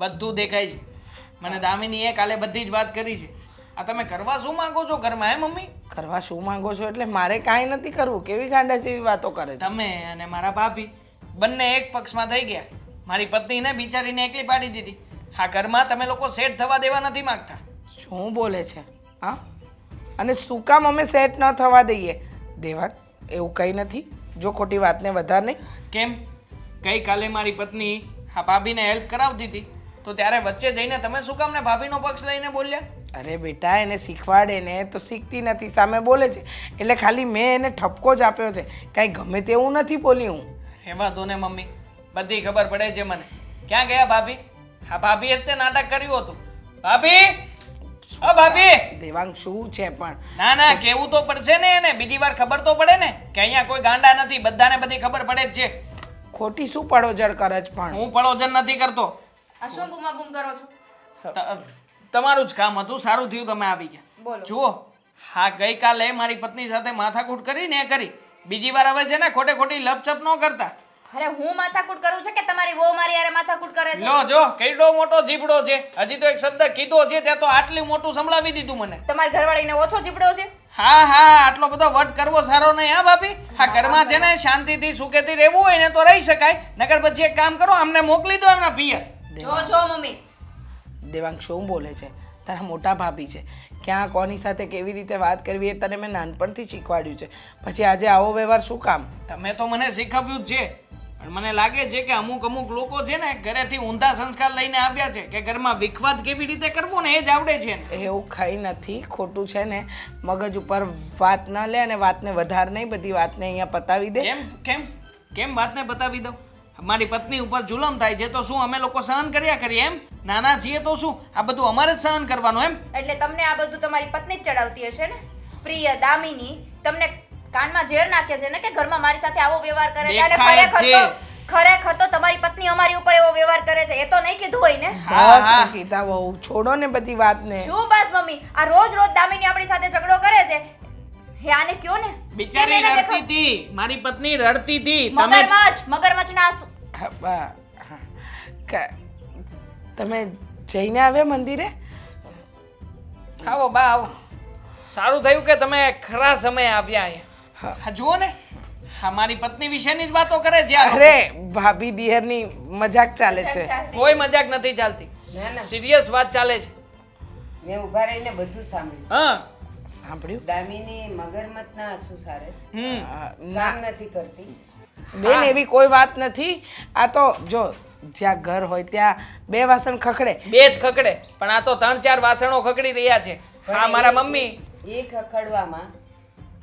બધું દેખાય છે મને. દામિનીએ કાલે બધી જ વાત કરી છે. આ તમે કરવા શું માંગો છો ઘરમાં હે મમ્મી? કરવા શું માંગો છો એટલે મારે કાંઈ નથી કરવું. કેવી ગાંડા જેવી વાતો કરે છે. તમે અને મારા ભાભી બંને એક પક્ષમાં થઈ ગયા. મારી પત્નીને બિચારીને એકલી પાડી દીધી. આ ઘરમાં તમે લોકો સેટ થવા દેવા નથી માંગતા. શું બોલે છે? હા, અને શું કામ અમે સેટ ન થવા દઈએ? દેવાંગ, એવું કંઈ નથી. જો ખોટી વાતને વધાર નહીં. કેમ? ગઈકાલે મારી પત્ની આ ભાભીને હેલ્પ કરાવતી હતી તો ત્યારે વચ્ચે જઈને તમે શું કામ ને ભાભીનો પક્ષ લઈને બોલ્યા? અરે બેટા, એને શીખવાડે ને તો શીખતી નથી, સામે બોલે છે એટલે ખાલી મેં એને ઠપકો જ આપ્યો છે. કાંઈ ગમે તેવું નથી બોલી હું. રહેવા દો ને મમ્મી, બધી ખબર પડે છે મને. ક્યાં ગયા ભાભી? હા ભાભીએ જ તે નાટક કર્યું હતું. ભાભી, ઓ ભાભી! દેવાંગ શું છે પણ? ના ના, કેવું તો પડશે ને એને. બીજી વાર ખબર તો પડે ને કે અહીંયા કોઈ ગાંડા નથી, બધાને બધી ખબર પડે જ છે. ખોટી શું પડોજડ કરે છે પણ? હું પળોજન નથી કરતો. આ શું બૂમાબૂમ કરો છો? તમારું જ કામ હતું, સારું થયું તમે આવી ગયા. બોલો. જુઓ, હા ગઈકાલે મારી પત્ની સાથે માથાકૂટ કરી ને એ કરી. બીજી વાર હવે છે ને ખોટે ખોટી લપચપ ન કરતા. અરે હું માથાકૂટ કરું છું કે તમારી વહુ મારી હારે માથાકૂટ કરે છે? લો જો કેવડો મોટો જીભડો છે. હજી તો એક શબ્દ કીધો છે ત્યાં તો આટલું મોટું સંભળાવી દીધું મને. તમારી ઘરવાળીને ઓછો ચીપડો છે? હા હા, આટલો બધો વટ કરવો સારો નહીં હા ભાભી. હા ઘરમાં છે ને શાંતિથી સુખેથી રહેવું હોય ને તો રહી શકાય, નકર પછી એક કામ કરો, અમને મોકલી દો એમના પિયર. જો મમ્મી, દેવાંગ શું બોલે છે? તારા મોટા ભાભી છે, ક્યાં કોની સાથે કેવી રીતે વાત કરવી એ તને મેં નાનપણથી શીખવાડ્યું છે. પછી આજે આવો વ્યવહાર શું કામ? તમે તો મને શીખવ્યું જ છે, પણ મને લાગે છે કે અમુક લોકો છે ને ઘરેથી ઊંધા સંસ્કાર લઈને આવ્યા છે કે ઘરમાં વિખવાદ કેવી રીતે કરવો ને એ જ આવડે છે. એવું કંઈ નથી. ખોટું છે ને મગજ ઉપર વાત ન લે અને વાતને વધાર નહીં, બધી વાતને અહીંયા પતાવી દે. કેમ કેમ કેમ વાતને બતાવી દઉં? મારી પત્ની ઉપર જુલમ થાય છે તો શું અમે લોકો સહન કર્યા કરીએ એમ? નાના છીએ તો શું આ બધું અમારે જ સહન કરવાનું એમ? એટલે તમને આ બધું તમારી પત્ની જ ચડાવતી હશે ને? પ્રિય દામિની તમને કાનમાં ઝેર નાખે છે ને કે ઘરમાં મારી સાથે આવો વ્યવહાર કરે છે? અને ખરેખર તો તમારી પત્ની અમારી ઉપર એવો વ્યવહાર કરે છે એ તો નહીં કીધું હોય ને? બસ નિકિતા વહુ, છોડો ને બધી વાતને. શું બસ મમ્મી, આ રોજ દામિની આપણી સાથે ઝઘડો કરે છે. હે આને કયો ને, બિચારી રડતી હતી, મારી પત્ની રડતી હતી. મગરમચ્છના આંસુ. હા, તમે જઈને આવ્યા મંદિરે? આવો બા આવો. સારું થયું કે તમે ખરા સમયે આવ્યા અહીંયા. હા જુઓ ને, હા મારી પત્ની વિશેની જ વાતો કરે છે. અરે ભાભી દિયરની મજાક ચાલે છે. કોઈ મજાક નથી ચાલતી, સિરિયસ વાત ચાલે છે. મેં ઊભા રહીને બધું સાંભળ્યું. હા સાંભળ્યું? દામિની મગરમચ્છના આંસુ સારે છે, હમ કામ નથી કરતી. બેન એવી કોઈ વાત નથી. આ તો જો જ્યાં ઘર હોય ત્યાં બે વાસણ ખખડે. બે જ ખકડે, પણ આ તો 3-4 વાસણો ખકડી રહ્યા છે. હા મારા મમ્મી. એ ખખડવામાં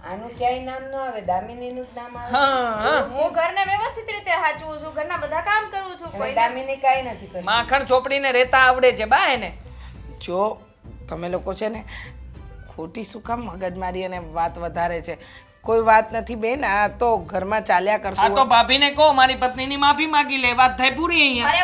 આનું ક્યાંય નામ ન આવે, દામિનીનું જ નામ આવે. હા હા, હું ઘરને વ્યવસ્થિત રીતે સાચવું છું, ઘરના બધા કામ કરું છું. અને કોઈ દામિની કાંઈ નથી કરતી. માખણ ચોપડીને રેતા આવડે છે બા એને. જો તમે લોકો છે ને ખોટી શું કામ મગજમારી અને વાત વધારે છે? કોઈ વાત નથી બેન, આ તો ઘરમાં ચાલ્યા હા કરતું તો હોય. ભાભીને કહો મારી પત્નીની માફી માંગી લે, વાત થઈ પૂરી અહીંયા. અરે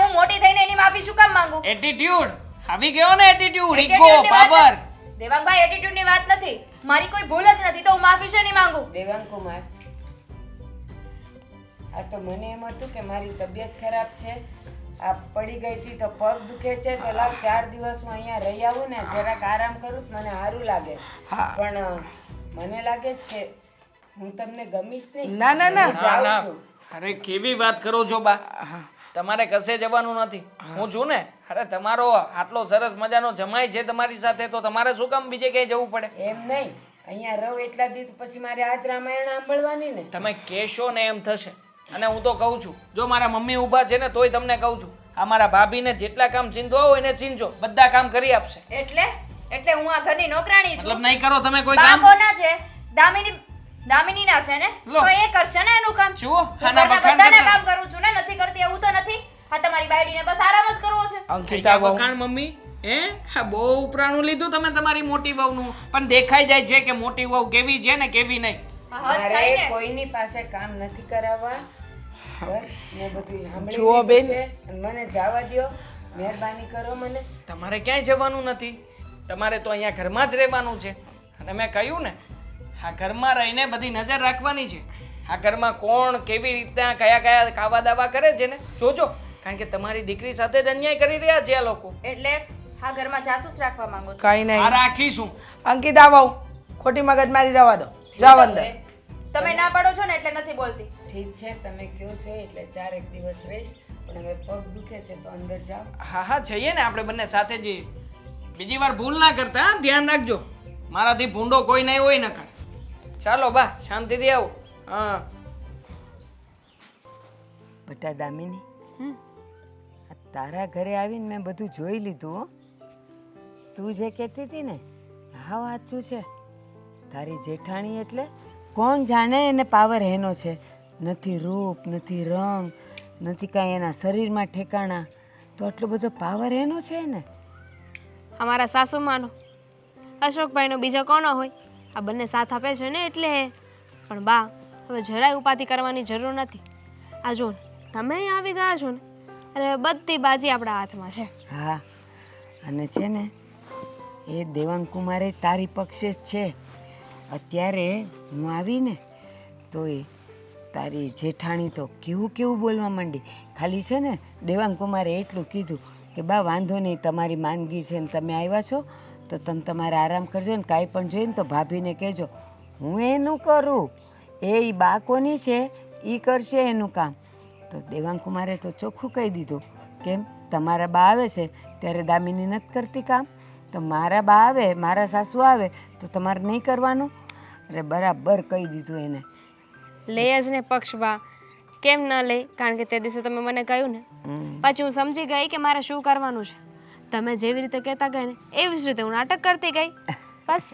હું મોટી થઈને એની માફી શું કામ માંગુ? એટીટ્યુડ આવી ગયો ને, એટીટ્યુડ, ઈગો, Attitude ની વાત પાવર. નથી. દેવાંગભાઈ, attitude ની વાત નથી. મારી કોઈ ભૂલ જ નથી તો હું માફી શેની માંગુ? દેવાંગ કુમાર, આ તો મને એમ હતું કે મારી તબિયત ખરાબ છે, આ પડી ગઈ હતી તો પગ દુખે છે તો લાવ 4 દિવસ હું અહીંયા રહી આવું ને જરાક આરામ કરું તો મને સારું લાગે. હા. પણ મને લાગે છે કે હું તમને ગમીશ નહીં. ના ના ના. હું જાઉં ના, છું. અરે કેવી વાત કરો છો બા. તમારે કશે જવાનું નથી, હું છું ને. અરે તમારો આટલો સરસ મજાનો જમાઈ છે તમારી સાથે, તો તમારે શું કામ બીજે ક્યાંય જવું પડે? એમ નહીં, અહીંયા રહું એટલા દિવસ પછી મારે આજ રામાયણ સાંભળવાની ને. તમે કહેશો ને એમ થશે. અને હું તો કહું છું, જો મારા મમ્મી ઊભા છે ને તોય તમને કહું છું, અમારા ભાભીને જેટલા કામ ચીંધવા હોય એને ચીંધજો, બધા કામ કરી આપશે. એટલે હું આ ઘરની નોકરાણી છું. મતલબ નહીં કરો તમે કોઈ કામ? બાકોના છે, દામિનીના છે ને, લો. તો એ કરશે ને એનું કામ. જુઓ, હું આના ઘરના વખાણ બધાના કરતા. કામ કરું છું ને, નથી કરતી એવું તો નથી. આ તમારી બાયડીને બસ આરામ જ કરવો છે. અંકિતા બહુ વખાણ મમ્મી હા બહુ ઉપરાણું લીધું તમે તમારી મોટી વહુનું, પણ દેખાઈ જાય છે કે મોટી વહુ કેવી છે ને કેવી નહીં. આ હદ મારે થાય ને. કોઈની પાસે કામ નથી કરાવવા. બસ મેં બધું સાંભળી જુઓ લીધું બેન. છે અને મને જવા દ્યો. મહેરબાની કરો મને. તમારે ક્યાંય જવાનું નથી, તમારે તો અહીંયા ઘરમાં જ રહેવાનું છે. અને મેં કહ્યું ને, આ ઘરમાં રહીને બધી નજર રાખવાની છે. આ ઘરમાં કોણ કેવી રીતના કયા કયા કાવા દાવા કરે છે ને જોજો, કારણ કે તમારી દીકરી સાથે જ અન્યાય કરી રહ્યા છે આ લોકો. એટલે આ ઘરમાં જાસૂસ રાખવા માંગો છો? કઈ આ નહીં. રાખીશું. અંકિતા બહુ ખોટી મગજ મારી રવા દો. જાઓ અંદર. તમે ના પાડો છો ને એટલે નથી બોલતી. ઠીક છે તમે કયો છો એટલે 4 દિવસ રહીશ, પણ હવે પગ દુખે છે તો અંદર જાઓ. હા હા જઈએ ને આપણે બંને સાથે જઈએ. બીજી વાર ભૂલ ના કરતા હા, ધ્યાન રાખજો. મારાથી ભૂંડો કોઈ નહીં હોય નકર. ચાલો બા શાંતિથી આવો. હા બટા દામિની, આ તારા ઘરે આવીને મેં બધું જોઈ લીધું હો. તું જે કહેતી હતી ને હા વાંચું છે. તારી જેઠાણી એટલે કોણ જાણે એને પાવર એનો છે. નથી રૂપ, નથી રંગ, નથી કાંઈ એના શરીરમાં ઠેકાણા, તો આટલો બધો પાવર એનો છે ને. અમારા સાસુમાનો અશોકભાઈનો બીજો કોનો હોય? આ બંને સાથ આપે છે ને એટલે. પણ બા હવે જરાય ઉપાધિ કરવાની જરૂર નથી. આ જો ને, તમે અહીં આવી ગયા છો ને એટલે બધી બાજી આપણા હાથમાં છે. હા, અને છે ને એ દેવાંગકુમારે તારી પક્ષે જ છે. અત્યારે હું આવીને તો એ તારી જેઠાણી તો કેવું કેવું બોલવા માંડી. ખાલી છે ને દેવાંગકુમારે એટલું કીધું કે બા વાંધો નહીં, તમારી માંદગી છે ને તમે આવ્યા છો તો તમે તમારે આરામ કરજો ને કાંઈ પણ જોઈએ ને તો ભાભીને કહેજો. હું એનું કરું, એ બા કોની છે એ કરશે એનું કામ. તો દેવાંગકુમારે તો ચોખ્ખું કહી દીધું, કેમ તમારા બા આવે છે ત્યારે દામિની નથી કરતી કામ, તો મારા બા આવે, મારા સાસુ આવે તો તમારે નહીં કરવાનું. અરે બરાબર કહી દીધું એને. લે જ ને પક્ષ બા, કેમ ન લે? કારણ કે તે દિવસે તમે મને કહ્યું ને, પછી હું સમજી ગઈ કે મારે શું કરવાનું છે. તમે જેવી રીતે કહેતા ગયા ને એવી જ રીતે હું નાટક કરતી ગઈ. બસ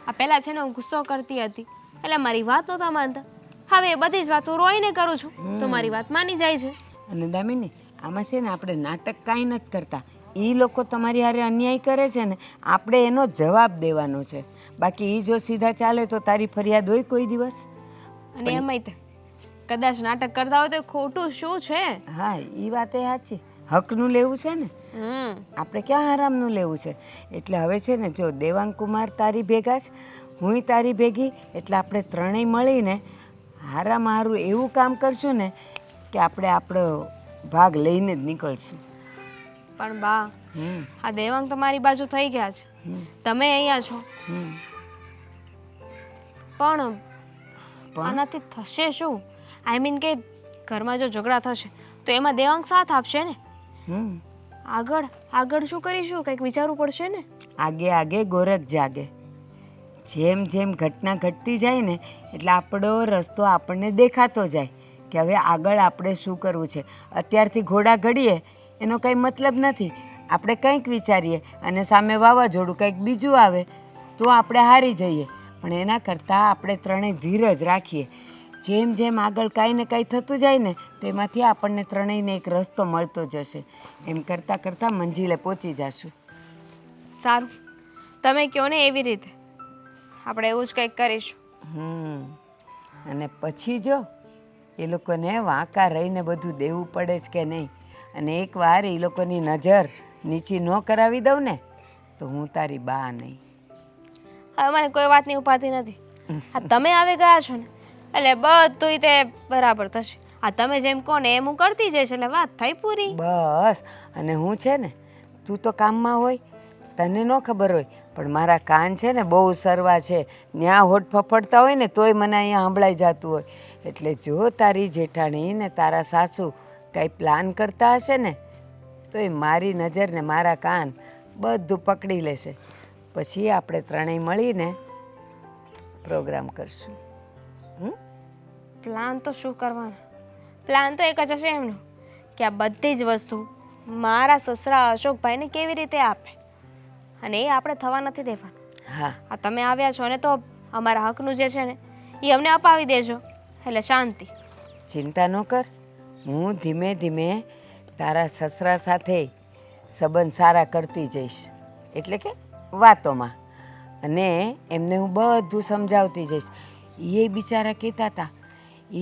આ પહેલાં છે ને હું ગુસ્સો કરતી હતી એટલે મારી વાત નહોતા માનતા. હવે એ બધી જ વાતો રોઈને કરું છું તો મારી વાત માની જાય છે. અને દામિની આમાં છે ને આપણે નાટક કાંઈ નથી કરતા. એ લોકો તમારી હારે અન્યાય કરે છે ને, આપણે એનો જવાબ દેવાનો છે. બાકી એ જો સીધા ચાલે તો તારી ફરિયાદ હોય કોઈ દિવસ? અને એમાંય તે કદાચ નાટક કરતા હોય તો ખોટું શું છે? હા એ વાત એ સાચી. હકનું લેવું છે ને, આપણે ક્યાં આરામનું લેવું છે. એટલે હવે છે ને જો દેવાંગકુમાર તારી ભેગા જ, હુંય તારી ભેગી, એટલે આપણે ત્રણેય મળીને હારામાં હારું એવું કામ કરશું ને કે આપણે આપણો ભાગ લઈને જ નીકળશું. પણ બા આ દેવાંગ તમારી બાજુ થઈ ગયા છે, તમે અહીંયા છો, પણ આનાથી થશે શું? આઈ મીન કે ઘરમાં જો ઝઘડા થશે તો એમાં દેવાંગ સાથ આપશે ને. આગળ શું કરીશું? કંઈક વિચારવું પડશે ને. આગે આગે ગોરખ જાગે. જેમ જેમ ઘટના ઘટતી જાય ને એટલે આપણો રસ્તો આપણને દેખાતો જાય કે હવે આગળ આપણે શું કરવું છે. અત્યારથી ઘોડા ઘડીએ એનો કંઈ મતલબ નથી. આપણે કંઈક વિચારીએ અને સામે વાવાઝોડું કંઈક બીજું આવે તો આપણે હારી જઈએ. પણ એના કરતાં આપણે ત્રણેય ધીરજ રાખીએ. જેમ જેમ આગળ કાંઈ ને કાંઈ થતું જાય ને તો એમાંથી આપણને ત્રણેયને એક રસ્તો મળતો જશે. એમ કરતાં કરતાં મંજિલે પહોંચી જશું. સારું, તમે કહો ને એવી રીતે આપણે એવું જ કંઈક કરીશું. અને પછી જો એ લોકોને વાંકા રહીને બધું દેવું પડે છે કે નહીં, અને એકવાર એ લોકોની નજર નીચી ન કરાવી દઉં ને તો હું તારી બા નહીં. હવે મને કોઈ વાતની ઉપાધિ નથી. આ તમે આવી ગયા છો ને એટલે બધુંય તે બરાબર થશે. આ તમે જેમ કહો ને એમ હું કરતી જઈશ એટલે વાત થઈ પૂરી. બસ. અને હું છે ને, તું તો કામમાં હોય, તને ન ખબર હોય, પણ મારા કાન છે ને બહુ સરવા છે. ન્યા હોઠ ફફડતા હોય ને તોય મને અહીંયા સંભળાઈ જતું હોય. એટલે જો તારી જેઠાણી ને તારા સાસુ કંઈ પ્લાન કરતા હશે ને તો એ મારી નજર ને મારા કાન બધું પકડી લેશે. પછી આપણે ત્રણેય મળીને પ્રોગ્રામ કરશું. પ્લાન તો શું કરવાનો? પ્લાન તો એક જ હશે એમનો કે આ બધી જ વસ્તુ મારા સસરા અશોકભાઈને કેવી રીતે આપે અને એ આપણે થવા નથી દેવાનું. હા આ તમે આવ્યા છો ને તો અમારા હકનું જે છે ને એ અમને અપાવી દેજો એટલે શાંતિ. ચિંતા ન કર, હું ધીમે ધીમે તારા સસરા સાથે સંબંધ સારા કરતી જઈશ, એટલે કે વાતોમાં, અને એમને હું બધું સમજાવતી જઈશ. એ બિચારા કહેતા હતા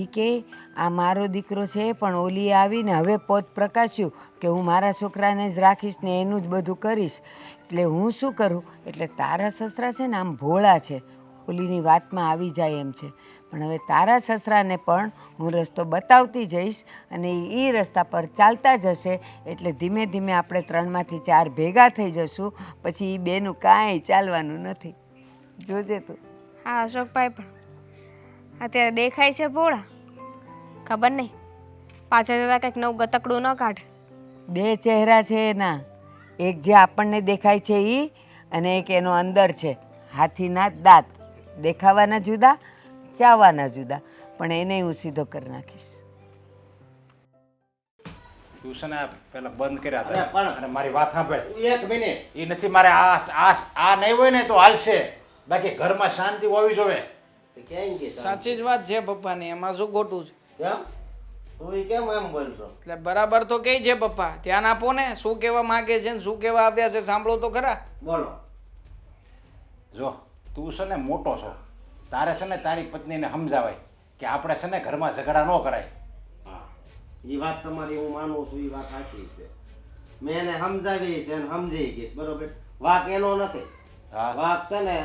એ કે આ મારો દીકરો છે પણ ઓલી આવીને હવે પોત પ્રકાશ્યું કે હું મારા છોકરાને જ રાખીશ ને એનું જ બધું કરીશ. એટલે હું શું કરું, એટલે તારા સસરા છે ને આમ ભોળા છે, ઓલીની વાતમાં આવી જાય એમ છે. પણ હવે તારા સસરાને પણ હું રસ્તો બતાવતી જઈશ અને એ રસ્તા પર ચાલતા જશે એટલે ધીમે ધીમે આપણે 3માંથી 4 ભેગા થઈ જશું. પછી એ બેનું કાંઈ ચાલવાનું નથી, જોજે તું. હા અશોકભાઈ પણ અત્યારે દેખાય છે ભોળા, ખબર નહીં પાછળ જતા કંઈક નવું ગતકડું ન કાઢે. 2 ચહેરા છે એના, એક જે આપણને દેખાય છે એ, અને એક એનો અંદર છે હાથીના દાંત. દેખાવાના જુદા, ચાવવાના જુદા, પણ એને હું સીધો કરી નાખીશ. તું છે ને પેલા બંધ કર્યા અરે હતા પણ- અને મારી વાત સાંભળ. એક મિનિટ. એ નથી મારે આ નહીં હોય ને તો હાલશે, બાકી ઘરમાં શાંતિ હોવી જોઈએ. તે ક્યાં ગઈ તારી? સાચી જ વાત છે પપ્પાની, એમાં શું ખોટું છે? કેમ તું ઈ કેમ એમ બોલશો? એટલે બરાબર તો કઈ છે પપ્પા, ધ્યાન આપો ને શું કહેવા માંગે છે ને શું કહેવા આવ્યા છે, સાંભળો તો ખરા. બોલો. જો તું છે ને મોટો છો, તારે છે ને તારી પત્નીને સમજાવાય કે આપણે છે ને ઘરમાં ઝઘડા ન કરાય. હા, એ વાત તમારી હું માનું છું, એ વાત સાચી છે. મેં એને સમજાવી છે અને સમજી ગઈશ, બરોબર. વાક એનો નથી, હા વાક છે ને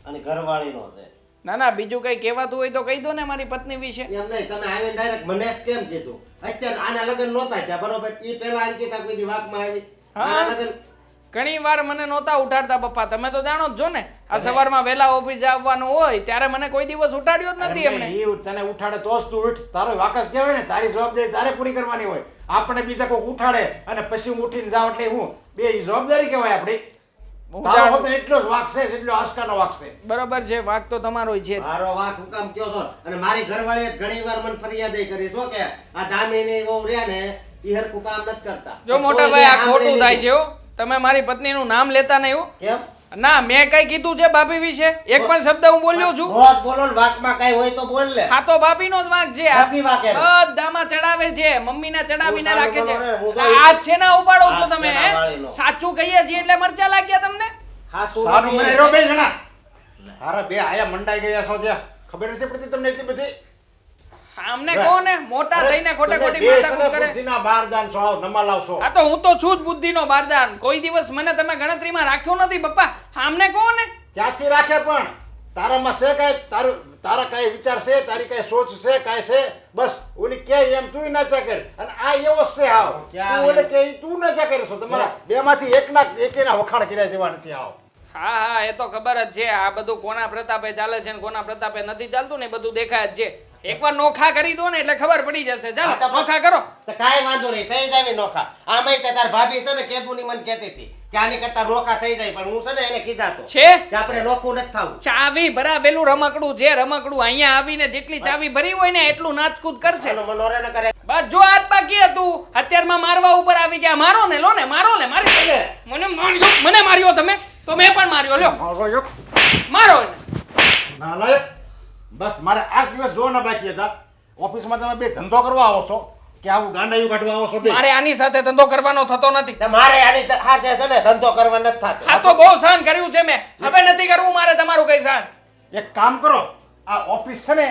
અને ઘરવાળીનો છે. ના ના, બીજું કઈ કહેવાતું હોય તો કહી દો ને મારી પત્ની વિશે. એમ નહીં, તમે આવીને ડાયરેક્ટ મને જ કેમ કીધું? અત્યારે આના લગ્ન નહોતા થયા, બરોબર. એ પેલા અંકિતા કોઈ વાતમાં આવી. હા. આના લગ્ન ઘણી વાર મને નહોતા ઉઠાડતા પપ્પા, તમે તો જાણો જ છો ને. આ સવારમાં વહેલા ઓફિસે આવવાનું હોય ત્યારે મને કોઈ દિવસ ઉઠાડ્યો જ નથી એમને. ઈ તને ઉઠાડે તો જ તું ઉઠ. તારો વાકસ કહેવાય ને, તારી જવાબદારી તારે પૂરી કરવાની હોય. આપણે બીજા કોઈ ઉઠાડે અને પછી હું ઉઠીને જાવ એટલે હું બે જવાબદારી કહેવાય આપણી. હું તારો જાણું. હોતો એટલો જ વાક છે જેટલો આસ્કાનો વાક છે. બરોબર છે, વાક તો તમારો છે જ. મારો વાક હુકામ કયો છો? અને મારી ઘરવાળીએ ઘણી વાર મને ફરિયાદ કરી છો કે આ દામિની વહુ રહ્યા ને ઈ હરખું કામ નથી કરતા. જો મોટા ભાઈ આ ખોટું થાય છે હો, તમે મારી પત્નીનું નામ લેતા નહીં હો. કેમ? ના, મેં કઈ કીધું છે ભાભી વિશે? એક પણ શબ્દ હું બોલ્યો છું? રોજ બોલો ને, વાતમાં કઈ હોય તો બોલ લે. આ તો ભાભીનો જ વાંક છે. નથી વાંક એનો. બધામાં ચડાવે છે, મમ્મીને ચડાવીને હું રાખે છે. સામે બોલો ને, હું તો આ છે ને ઉપાડો છો હાથ તમે, હે? ચડાવાળીનો. સાચું કહીએ છીએ એટલે મરચા લાગ્યા તમને. હા, શું સારું નથી? મને રહ્યો બે જણા. હારા બે આયા મંડાઈ ગયા છો ત્યાં. ખબર નથી પડતી તમને એટલી બધી? અમને કહો ને, મોટા અરે, થઈને ખોટે તમે ખોટી બે છે ને માથાકૂટ કરે. બુદ્ધિના બારદાન છો, નમા લાવશો. આ તો હું તો છું જ બુદ્ધિનો બારદાન. કોઈ દિવસ મને તમે ગણતરીમાં રાખ્યો નથી પપ્પા. અમને કહો ને. ક્યાંથી રાખે પણ? તારામાં છે કાંઈ? તારા કાંઈ વિચાર છે? તારી કાંઈ સોચ છે? કાંઈ છે? બસ ઓલી કે એમ તું નાચા કર. અને આ એવો જ છે હાવ. ક્યાં તું ઓલે કે ઈ તું નાચા કરશો. તમારા બેમાંથી એકેના વખાણ કર્યા જેવા નથી હાવ. હા હા, એ તો ખબર જ છે. આ બધું કોના પ્રતાપે ચાલે છે ને કોના પ્રતાપે નથી ચાલતું ને એ બધું દેખાય જ છે. એકવાર નોખા કરી દો ને એટલે ખબર પડી જશે. ચાલો હા, તો નોખા કરો. તો કાંઈ વાંધો નહીં, થઈ જાય નોખા. આમાંય તે તાર ભાભી છે ને કેતુની મને કહેતી હતી કે આની કરતા નોખા થઈ જાય, પણ હું છે ને એને કીધા તો છે કે આપણે નોખું નથી થાવું. ચાવી ભરાવેલું રમકડું છે, રમકડું. અહીંયા આવીને જેટલી ચાવી ભરી હોય ને એટલું નાચકૂદ કરશે. એનો મનોરે ન કરે. બસ જો હાથ બાકી હતું, અત્યારમાં મારવા ઉપર આવી ગયા. મારો ને, લો ને, મારો ને, મારી દો. મને માર્યો તમે તો મેં પણ માર્યો. લ્યો મારો મારો ને. નાલાયક. બસ મારે આ જ દિવસ જોવાના બાકી હતા. ઓફિસમાં તમે બે ધંધો કરવા આવો છો કે આવું ગાંડાયું કાઢવા આવો છો બે? મારે આની સાથે ધંધો કરવાનો થતો નથી. તો મારે આની હાથે છે ને ધંધો કરવા નથી થતો. આ તો બહુ સહન કર્યું છે મેં, હવે નથી કરવું મારે તમારું કઈ સહન. એક કામ કરો, આ ઓફિસ છે ને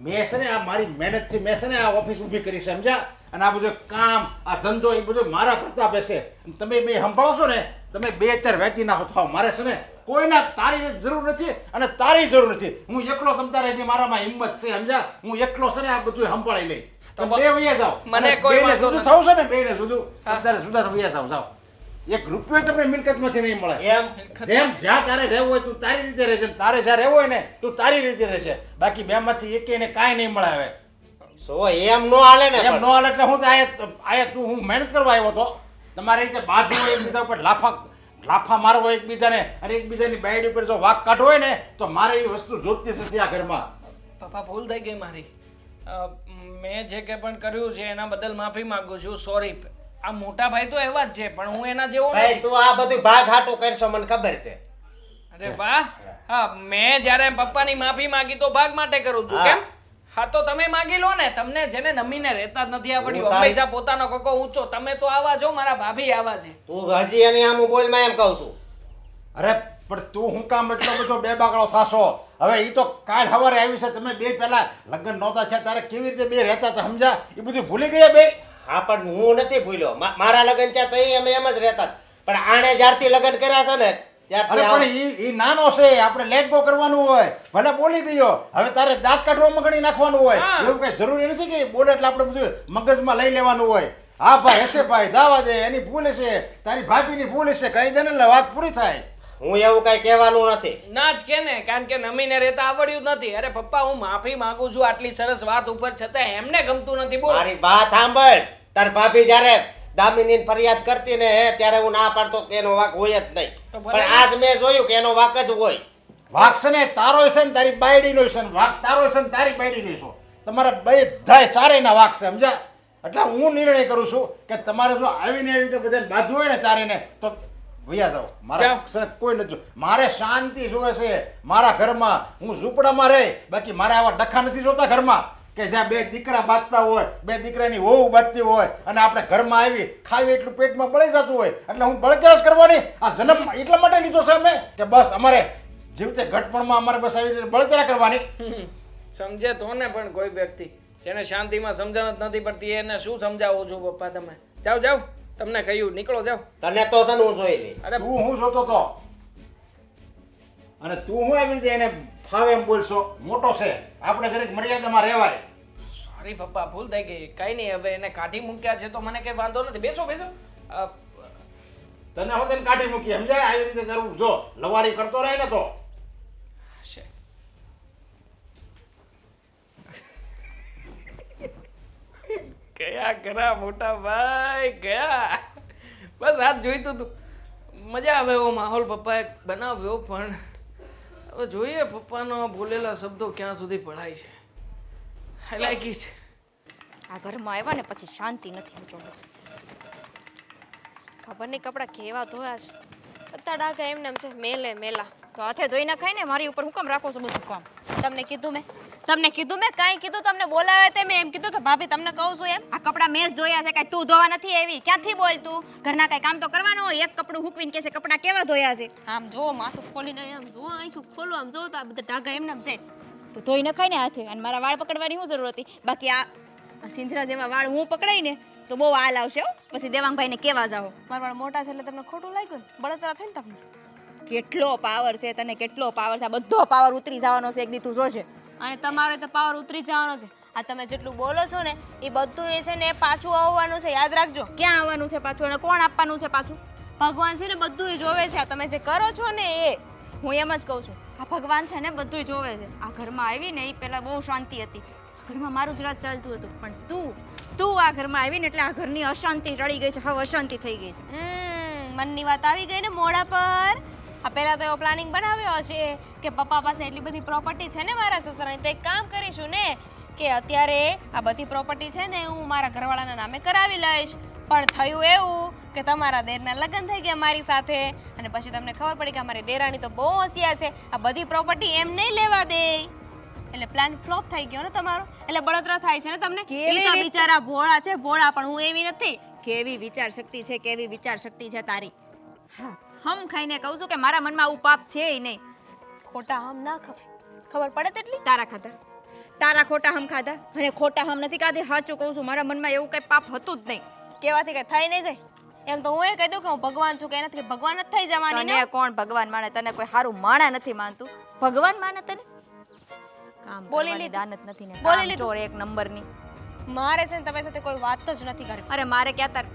મેં છે ને આ મારી મહેનતથી મેં છે ને આ ઓફિસ ઊભી કરી છે, સમજ્યા? અને આ બધું કામ, આ ધંધો એ બધું મારા પ્રતાપે છે. અને તમે બે સંભાળો છો ને, તમે બે અત્યારે વહેતી નાખો થાવ. મારે છે ને કોઈના તારી જરૂર નથી અને તારી જરૂર નથી. હું એકલો તમતારે જે મારામાં હિંમત છે, સમજ્યા? હું એકલો છે ને આ બધું સંભાળી લઈ. તમે બે વયા જાઓ. મને અને કોઈ બેયને વાંધો જુદું નથી. થવું છે ને, બેયને જુદું તમતારે જુદા વયા જાઓ. જાઓ. એક રૂપિયો તમને મિલકતમાંથી નહીં મળે. એમ જેમ જ્યાં તારે રહેવું હોય તું તારી રીતે રહેશે, તારે જ્યાં રહેવું હોય ને તું તારી રીતે રહેશે. બાકી બેમાંથી એકેયને કાંઈ નહીં મળે. હવે સો એમ નો હાલે ને એમ પણ. ન હાલે એટલે હું તો આયા તું હું મહેનત કરવા આવ્યો હતો. તમારી રીતે બાંધવું હોય એકબીજા ઉપર લાફા મારવો હોય એકબીજાને, અને એકબીજાની બાયડી ઉપર જો વાક કાઢવો હોય ને તો મારે એ વસ્તુ જોતી જ નથી આ ઘરમાં. પપ્પા ભૂલ થઈ ગઈ મારી. મેં જે કંઈ પણ કર્યું છે એના બદલ માફી માંગુ છું. સોરી. આ મોટા ભાઈ તો એવા જ છે પણ હું એના જેવો ભાઈ નથી. તું આ બધું ભાગ હાટું કરશો મને ખબર છે. અરે વાહ. હા, મેં જ્યારે પપ્પાની માફી માંગી તો ભાગ માટે કરું છું. હા. કેમ? હા તો તમે માંગી લો ને. તમને જેને નમીને રહેતા જ નથી આવડ્યું, હું તારી- હંમેશા પોતાનો કકો ઊંચો. તમે તો આવા છો, મારા ભાભી આવા છે. તું હજી એની આમ બોલમાં એમ કહું છું. અરે પણ તું હું કામ એટલો બધો બે બાકડો થાશો? હવે એ તો કાલ સવારે આવી છે. તમે બે પહેલા લગ્ન નહોતા છે ત્યારે કેવી રીતે બે રહેતા હતા સમજ્યા? એ બધું ભૂલી ગયા બે? હા પણ હું નથી ભૂલ્યો. મારા લગ્ન ત્યાં તઈ અમે એમ જ રહેતા. પણ આણે જ્યારથી લગ્ન કર્યા છે ને અરે ત્યારથી પણ ઈ નાનો છે, આપણે લેટ ગો કરવાનું હોય. ભલે બોલી ગયો, હવે તારે દાંત કાઢવામાં ગણી નાખવાનું હોય. હા. એવું કઈ જરૂરી નથી કે બોલે એટલે આપણે બધું મગજમાં લઈ લેવાનું હોય. હા ભાઈ હશે ભાઈ, જવા દે, એની ભૂલ હશે, તારી ભાભીની ભૂલ હશે, કહી દે ને એટલે વાત પૂરી થાય. હું એવું કઈ કહેવાનું નથી. ના જ કે ને, કારણ કે નમીને રહેતા આવડ્યું જ નથી. અરે પપ્પા, હું માફી માંગુ છું આટલી સરસ વાત ઉપર, છતાં એમને ગમતું નથી. બોલો. મારી વાત સાંભળ. તાર ભાભી જ્યારે દામિનીની ફરિયાદ કરતી ને ત્યારે હું ના પાડતો કે એનો વાંક હોય જ નહીં. તો ભલે. પણ આજ મેં જોયું કે એનો વાંક જ હોય. વાક છે ને તારો છે ને તારી બાયડીનો છે ને વાક તારો છે ને તારી બાયડીનો છે. તમારા બધાય ચારેયના વાક છે સમજ્યા? એટલે હું નિર્ણય કરું છું કે તમારે જો આવીને એવી રીતે બધાને બાજુ હોય ને ચારેયને તો વયા જાઓ. મારા જાઓ. છે ને કોઈ નથી. મારે શાંતિ જોવે છે મારા ઘરમાં. હું ઝૂંપડામાં રહે, બાકી મારે આવા ડખા નથી જોતા ઘરમાં કે જ્યાં બે દીકરા બાંધતા હોય, બે દીકરાની વહુ બાંધતી હોય અને આપણે ઘરમાં આવી ખાવી એટલું પેટમાં બળી જતું હોય એટલે હું બળતરાશ કરવાની? આ જન્મ એટલા માટે લીધો છે અમે કે બસ અમારે જીવતે ઘટપણમાં અમારે બસ આવી રીતે બળતરા કરવાની. સમજે તો ને પણ કોઈ વ્યક્તિ જેને શાંતિમાં સમજણ જ નથી પડતી એને શું સમજાવો છો પપ્પા તમે? જાઓ જાઓ, તમને કહ્યું, નીકળો જાઓ. તને તો છે ને હું જોઈ લઈ. અરે તું હું જોતો તો અને તું હું આવી રીતે એને ફાવે એમ બોલશો? મોટો છે, આપણે જરીક મર્યાદામાં રહેવાય. સોરી પપ્પા, ભૂલ થઈ ગઈ. કઈ નહીં, હવે એને કાઢી મૂક્યા છે તો મને કઈ વાંધો નથી. બેસો બેસો. તને હું તને કાઢી મૂકી સમજાય? આવી રીતે કરવું જો લવારી કરતો રહે ને તો છે. ગયા કરા મોટા ભાઈ ગયા. બસ આજ જોઈતું હતું. મજા આવે એવો માહોલ પપ્પાએ બનાવ્યો, પણ હવે જોઈએ પપ્પાનો બોલેલા શબ્દો ક્યાં સુધી પડાય છે. I like it. આ ઘરમાં આવ્યા ને પછી શાંતિ નથી આવતો. ખબર નહીં કપડાં કેવા ધોયા છે. બધા ડાઘા એમને એમ છે, મેલે મેલા. તો હાથે ધોઈ નાખાય ને, મારી ઉપર હું કેમ રાખો છો બધું કામ? તમને કીધું મેં કાંઈ કીધું? તમને બોલાવે તે મેં એમ કીધું કે ભાભી તમને કહું છું એમ? આ કપડાં મેં જ ધોયા છે, કાંઈ તું ધોવા નથી આવી? ક્યાંથી બોલ તું? ઘરના કાંઈ કામ તો કરવાનું હોય. એક કપડું હૂકવીને કહેશે કપડાં કેવા ધોયા છે. આમ જો માથું ખોલીને આમ જો, આંખું ખોલો આમ જો તો આ બધા ડાઘા એમને એમ છે. તો ધોઈ નખાય ને હાથે. અને મારા વાળ પકડવાની શું જરૂર હતી? બાકી આ સિંધરા જેવા વાળ હું પકડાઈ ને તો બહુ હાલ આવશે હો. પછી દેવાંગભાઈને કેવા જાઓ? મારા વાળ મોટા છે એટલે તમને ખોટું લાગ્યું ને? બળતરા થઈ ને તમને? કેટલો પાવર છે તને, કેટલો પાવર છે. આ બધો પાવર ઉતરી જવાનો છે એક દી, તું જોશે. અને તમારે તો પાવર ઉતરી જવાનો છે. આ તમે જેટલું બોલો છો ને એ બધું એ છે ને પાછું આવવાનું છે, યાદ રાખજો. ક્યાં આવવાનું છે પાછું? અને કોણ આપવાનું છે પાછું? ભગવાન છે ને બધું એ જોવે છે. આ તમે જે કરો છો ને એ. હું એમ જ કહું છું, આ ભગવાન છે ને બધુંય જોવે છે. આ ઘરમાં આવી ને એ પહેલા બહુ શાંતિ હતી. ઘરમાં મારું જ રાજ ચાલતું હતું, પણ તું આ ઘરમાં આવી ને એટલે આ ઘરની અશાંતિ રળી ગઈ છે. હવે અશાંતિ થઈ ગઈ છે. મનની વાત આવી ગઈ ને મોઢા પર. આ પહેલા તો એવો પ્લાનિંગ બનાવ્યો છે કે પપ્પા પાસે એટલી બધી પ્રોપર્ટી છે ને મારા સસરાની, તો એક કામ કરીશું ને કે અત્યારે આ બધી પ્રોપર્ટી છે ને હું મારા ઘરવાળાના નામે કરાવી લઈશ. પણ થયું એવું કે તમારા દેરના લગ્ન થઈ ગયા મારી સાથે, અને પછી તમને ખબર પડી કે અમારી દેરાણી તો બહુ હોશિયાર છે, આ બધી પ્રોપર્ટી એમ નહીં લેવા દે. એટલે પ્લાન ફ્લોપ થઈ ગયો ને તમારો. એટલે બળતરા થાય છે ને તમને? કેવી એ તો રીતે? બિચારા ભોળા છે, ભોળા, પણ હું એવી નથી. કેવી વિચાર શક્તિ છે, કેવી વિચાર શક્તિ છે તારી. હા, હમ ખાઈને કહું છું કે મારા મનમાં આવું પાપ છે નહીં. ખોટા આમ ના ખવાય, ખબર પડે તેટલી. તારા ખાધા, તારા ખોટા હમ ખાધા, અને ખોટા હમ નથી ખાધી. સાચું કહું છું, મારા મનમાં એવું કઈ પાપ હતું જ નહીં. કેવાથી કઈ થઈ નહીં જાય. એમ તો હું એ કહી દઉં કે હું ભગવાન છું, કે એનાથી ભગવાન જ થઈ જવાની ને. તને કોણ ભગવાન માને? તને કોઈ સારું માણા નથી માનતું. ભગવાન માને તને? કામ બોલી કરવાની લીધું. દાનત નથી ને. બોલી કામ લીધું. ચોર એક નંબરની. મારે છે ને તમારી સાથે કોઈ વાત જ નથી કરવી. અરે મારે ક્યાં તાર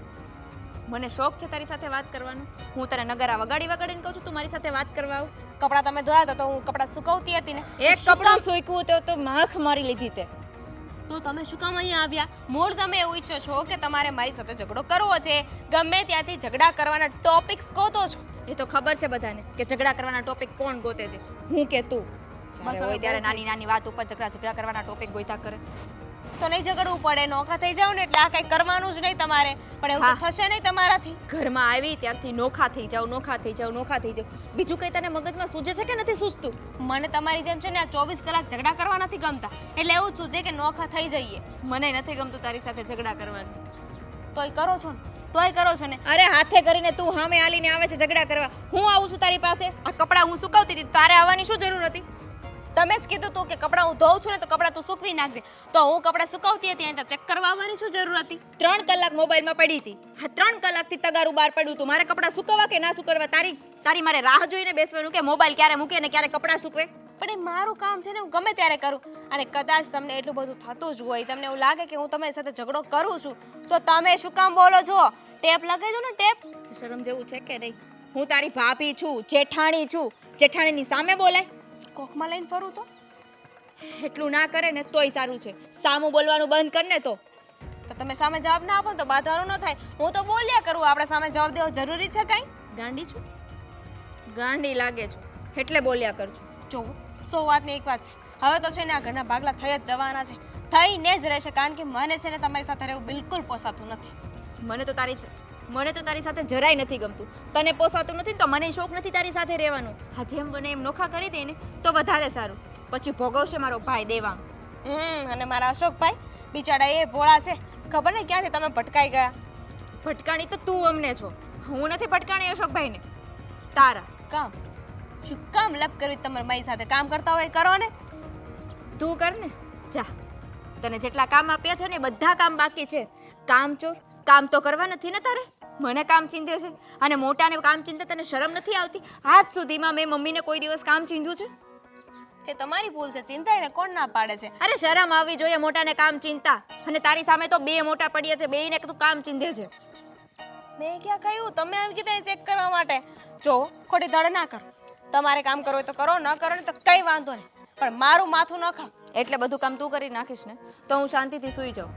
મને શોખ છે તારી સાથે વાત કરવાનો. હું તને નગરા વગાડીને કહું છું તું મારી સાથે વાત કરવા આવ. કપડાં તમે ધોયા હતા તો હું કપડાં સુકવતી હતી ને. એક કપડું સૂક્યું તો માખ મારી લીધી તે. તો તમે શું કામ અહીંયા આવ્યા? મૂળ તમે એવું ઈચ્છો છો કે તમારે મારી સાથે ઝઘડો કરવો છે, ગમે ત્યાંથી ઝઘડા કરવાના ટોપિક્સ ગોતો છો. એ તો ખબર છે બધાને કે ઝઘડા કરવાના ટોપિક કોણ ગોતે છે, હું કે તું? બસ બસ હવે હોય ત્યારે બહુ નાની નાની વાત ઉપર ઝઘડા કરવાના ટોપિક ગોતા કરે. તો નહીં ઝઘડવું પડે, નોખા થઈ જાવ ને એટલે આ કંઈ કરવાનું જ નહીં તમારે. પણ એવું તો થશે નહીં તમારાથી. ઘરમાં આવી ત્યારથી નોખા થઈ જાવ, નોખા થઈ જાવ, નોખા થઈ જાવ. બીજું કંઈ તને મગજમાં સૂજે છે કે નથી સૂઝતું? મને તમારી જેમ છે ને આ 24 કલાક ઝઘડા કરવા નથી ગમતા, એટલે એવું જ છે કે નોખા થઈ જઈએ. મને નથી ગમતું તારી સાથે ઝઘડા કરવાનું. તોય કરો છો ને, તોય કરો છો ને. અરે હાથે કરીને તું સામે આલીને આવે છે ઝઘડા કરવા. હું આવું છું તારી પાસે? આ કપડાં હું સુકાવતી હતી, તારે આવવાની શું જરૂર હતી? તમે જ કીધું તું કે કપડાં હું ધોઉં છું ને તો કપડાં તું સૂકવી નાખજે. તો હું કપડાં સુકાવતી હતી ત્યાં ચેક કરવા આવવાની શું જરૂર હતી? 3 કલાક મોબાઈલમાં પડી હતી. હા 3 કલાકથી તગારું બહાર પડ્યું હતું. મારે કપડાં સુકવવા કે ના સુકવવા? તારી મારે રાહ જોઈને બેસવાનું કે મોબાઈલ ક્યારે મૂકે ને ક્યારે કપડાં સૂકવે? પણ એ મારું કામ છે ને, હું ગમે ત્યારે કરું. અને કદાચ તમને એટલું બધું થતું જ હોય, તમને એવું લાગે કે હું તમારી સાથે ઝઘડો કરું છું, તો તમે શું કામ બોલો છો? ટેપ લગાવી દો ને, ટેપ. શરમ જેવું છે કે નહીં? હું તારી ભાભી છું, જેઠાણી છું. જેઠાણીની સામે બોલાય? કોખમાં લઈને ફરું તો એટલું ના કરે ને તોય સારું છે. સામું બોલવાનું બંધ કર ને તો. તમે સામે જવાબ ના આપો તો બાંધવાનું ન થાય. હું તો બોલ્યા કરું, આપણે સામે જવાબ દેવો જરૂરી છે કઈ? ગાંડી છું? ગાંડી લાગે છું એટલે બોલ્યા કરજો. જો 100 વાતની એક વાત છે, હવે તો છે ને આ ઘરના ભાગલા થઈ જ જવાના છે, થઈને જ રહેશે. કારણ કે મને છે ને તમારી સાથે રહેવું બિલકુલ પોસાતું નથી. મને તો તારી સાથે જરાય નથી ગમતું. તને પોસાતું નથી તો મને શોખ નથી તારી સાથે રહેવાનો. હા જેમ બને એમ નોખા કરી દે ને તો વધારે સારું. પછી ભોગવશે મારો ભાઈ દેવાંગ. અને મારા અશોકભાઈ બિચારા એ ભોળા છે, ખબર નહીં ક્યાંથી તમે ભટકાઈ ગયા. ભટકાણી તો તું અમને છો, હું નથી ભટકાણી અશોકભાઈને. તારા કામ શું કામ લપ કર્યું તમારી મારી સાથે? કામ કરતા હોય કરો ને. તું કર ને જા. તને જેટલા કામ આપ્યા છે ને બધા કામ બાકી છે. કામ ચોર, કામ તો કરવા નથી ને તારે? મને કામ ચીંધે છે અને મોટાને કામ ચીંધે તને શરમ નથી આવતી? આજ સુધીમાં મેં મમ્મીને કોઈ દિવસ કામ ચીંધ્યું છે? તે તમારી ભૂલ છે, ચિંતા એને કોણ ના પાડે છે? અરે શરમ આવવી જોઈએ મોટાને કામ ચિંતા. અને તારી સામે તો 2 મોટા પડ્યા છે, બેયને તું કામ ચીંધે છે. મેં ક્યાં કહ્યું? તમે આવી કીધા ચેક કરવા માટે. જો ખોટી ધડ ના કરો. તમારે કામ કરવું હોય તો કરો, ન કરો ને તો કઈ વાંધો નહીં, પણ મારું માથું ન ખાવ. એટલે બધું કામ તું કરી નાખીશ ને તો હું શાંતિથી સૂઈ જાઉં.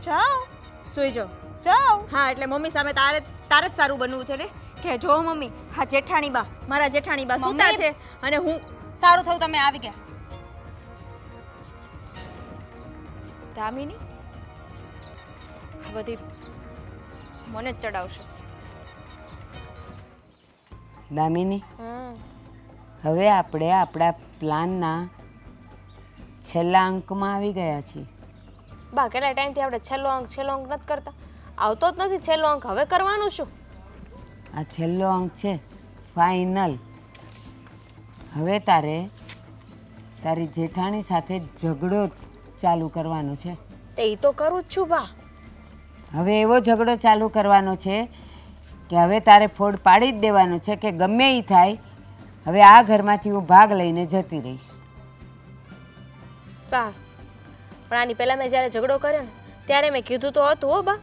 જાઓ સૂઈ જાઉં. જાઓ. હા એટલે મમ્મી સામે તારે જ સારું બનવું છે ને કે જો મમ્મી હા જેઠાણી બા, મારા જેઠાણી બા સૂતા મમ્મી. છે અને હું. સારું થયું તમે આવી ગયા. દામિની આ બધી મને જ ચડાવશે. દામિની, હવે આપણે આપણા પ્લાનના છેલ્લા અંકમાં આવી ગયા છીએ. બા કેટલા ટાઈમથી આપણે છેલ્લો અંક નથી કરતા, આવતો જ નથી છેલ્લો અંક. હવે કરવાનું શું? આ છેલ્લો અંક છે ફાઇનલ. હવે તારી જેઠાણી સાથે ઝઘડો ચાલુ કરવાનો છે. તે ઈ તો કરું જ છું બા. હવે એવો ઝઘડો ચાલુ કરવાનો છે કે હવે તારે ફોડ પાડી જ દેવાનો છે કે ગમે એ થાય, હવે આ ઘરમાંથી હું ભાગ લઈને જતી રહીશ. સારું, પણ આની પહેલા મેં જ્યારે ઝઘડો કર્યો ને ત્યારે મેં કીધું તો હતું હો બા.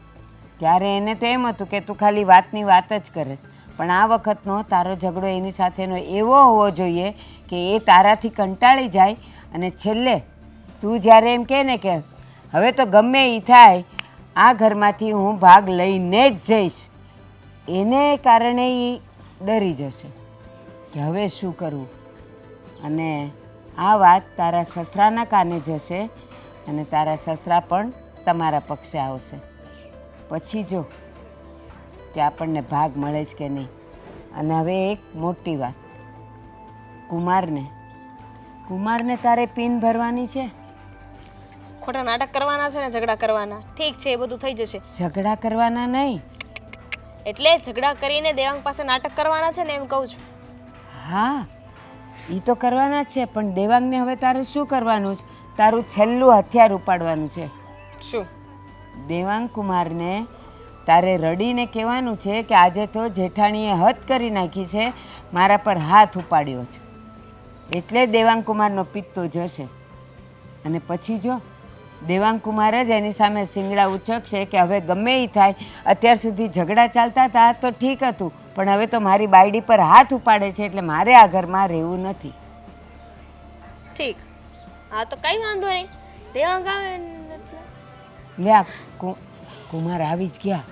ત્યારે એને તો એમ હતું કે તું ખાલી વાતની વાત જ કરે છે, પણ આ વખતનો તારો ઝઘડો એની સાથેનો એવો હોવો જોઈએ કે એ તારાથી કંટાળી જાય અને છેલ્લે તું જ્યારે એમ કહે ને કે હવે તો ગમે એ થાય આ ઘરમાંથી હું ભાગ લઈને જ જઈશ, એને કારણે એ ડરી જશે કે હવે શું કરવું. અને આ વાત તારા સસરાના કાને જશે અને તારા સસરા પણ તમારા પક્ષે આવશે. પછી જો કે આપણને ભાગ મળે જ કે નહીં. અને હવે એક મોટી વાત, કુમારને તારે પિન ભરવાની છે. ખોટા નાટક કરવાના છે ને ઝઘડા કરવાના. ઠીક છે, એ બધું થઈ જશે. ઝઘડા કરવાના નહીં. એટલે ઝઘડા કરીને દેવાંગ પાસે નાટક કરવાના છે ને એમ કહું છું. હા એ તો કરવાના જ છે, પણ દેવાંગને હવે તારે શું કરવાનું છે? તારું છેલ્લું હથિયાર ઉપાડવાનું છે. શું? દેવાંગ કુમારને તારે રડીને કહેવાનું છે કે આજે તો જેઠાણીએ હદ કરી નાખી છે, મારા પર હાથ ઉપાડ્યો છે, એટલે દેવાંગ કુમારનો પિત્તો જશે. અને પછી જો દેવાંગ કુમાર જ એની સામે શિંગડા ઉચકશે કે હવે ગમે એ થાય, અત્યાર સુધી ઝઘડા ચાલતા હતા તો ઠીક હતું, પણ હવે તો મારી બાયડી પર હાથ ઉપાડે છે, એટલે મારે આ ઘરમાં રહેવું નથી. ઠીક, હા તો કઈ વાંધો નહીં. દેવાંગ આવે લે આ કુમાર આવી જ ગયા.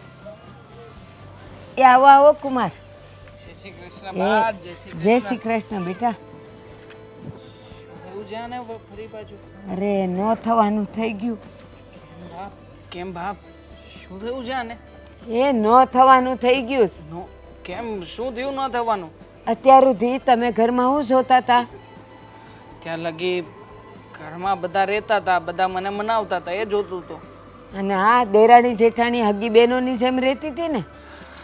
એ આવો કુમાર. જય શ્રી કૃષ્ણ બા. જય શ્રી કૃષ્ણ બેટા. થયું છે આને ફરી પાછું? અરે ન થવાનું થઈ ગયું. બાપ કેમ બાપ શું થયું છે આને? એ ન થવાનું થઈ ગયું. નો કેમ શું થયું ન થવાનું? અત્યાર સુધી તમે ઘરમાં હું જોતા હતા? ત્યાં લગી ઘરમાં બધા રહેતા હતા, બધા મને મનાવતા હતા, એ જોતું તો. અને આ દેરાણી જેઠાણી હગી બહેનોની જેમ રહેતી હતી ને?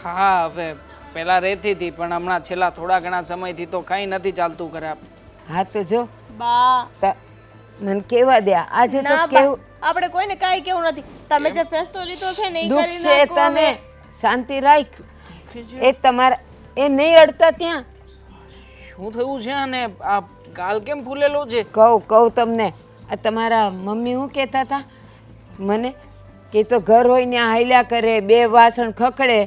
હા હવે પહેલા રહેતી હતી પણ હમણાં છેલ્લા થોડા ઘણા સમયથી તો કંઈ નથી ચાલતું ખરાબ. હા તો જો બા મને કેવા દે આજે તો ના બા કેવું આપણે કોઈને કાંઈ કેવું નથી. તમે જે ફેસલો લીધો છે ને એ દુઃખ કરી છે નાખો તને. હવે. શાંતિ રાખ. એ તમારા એ નહીં અડતા ત્યાં. શું થયું છે આને? આ ગાલ કેમ ફૂલેલો છે? કહું તમને. આ તમારા મમ્મી શું કહેતા હતા મને કે તો ઘર હોય ને હાલ્યા કરે, બે વાસણ ખખડે,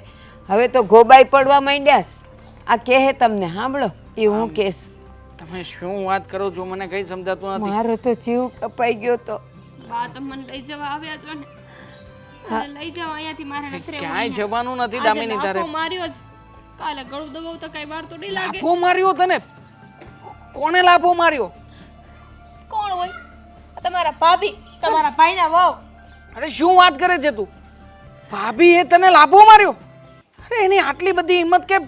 હવે તો ગોબાઈ પડવા માંડ્યા છે. આ કહે તમને સાંભળો એ હું કહેશ. તમે શું વાત કરો છો? મને કઈ સમજાતું નથી. મારો તો જીવ કપાઈ ગયો તો. બા તમે મને લઈ જવા આવ્યા છો ને મને લઈ જાઓ અહીંયાથી. મારે નથી રહેવું ક્યાંય અહીંયા. જવાનું નથી આજે દામિની તારે. લાફો માર્યો છે. કાલે ગળું દબાવું તો કઈ વાર તો નહીં લાગે. લાફો માર્યો તને? કોણે લાફો માર્યો? કોણ હોય? આ તમારા ભાભી, તમારા ભાઈના વહુ. અરે શું વાત કરે છે તું? ભાભી એ તને લાફો માર્યો? અરે એની આટલી બધી હિંમત કે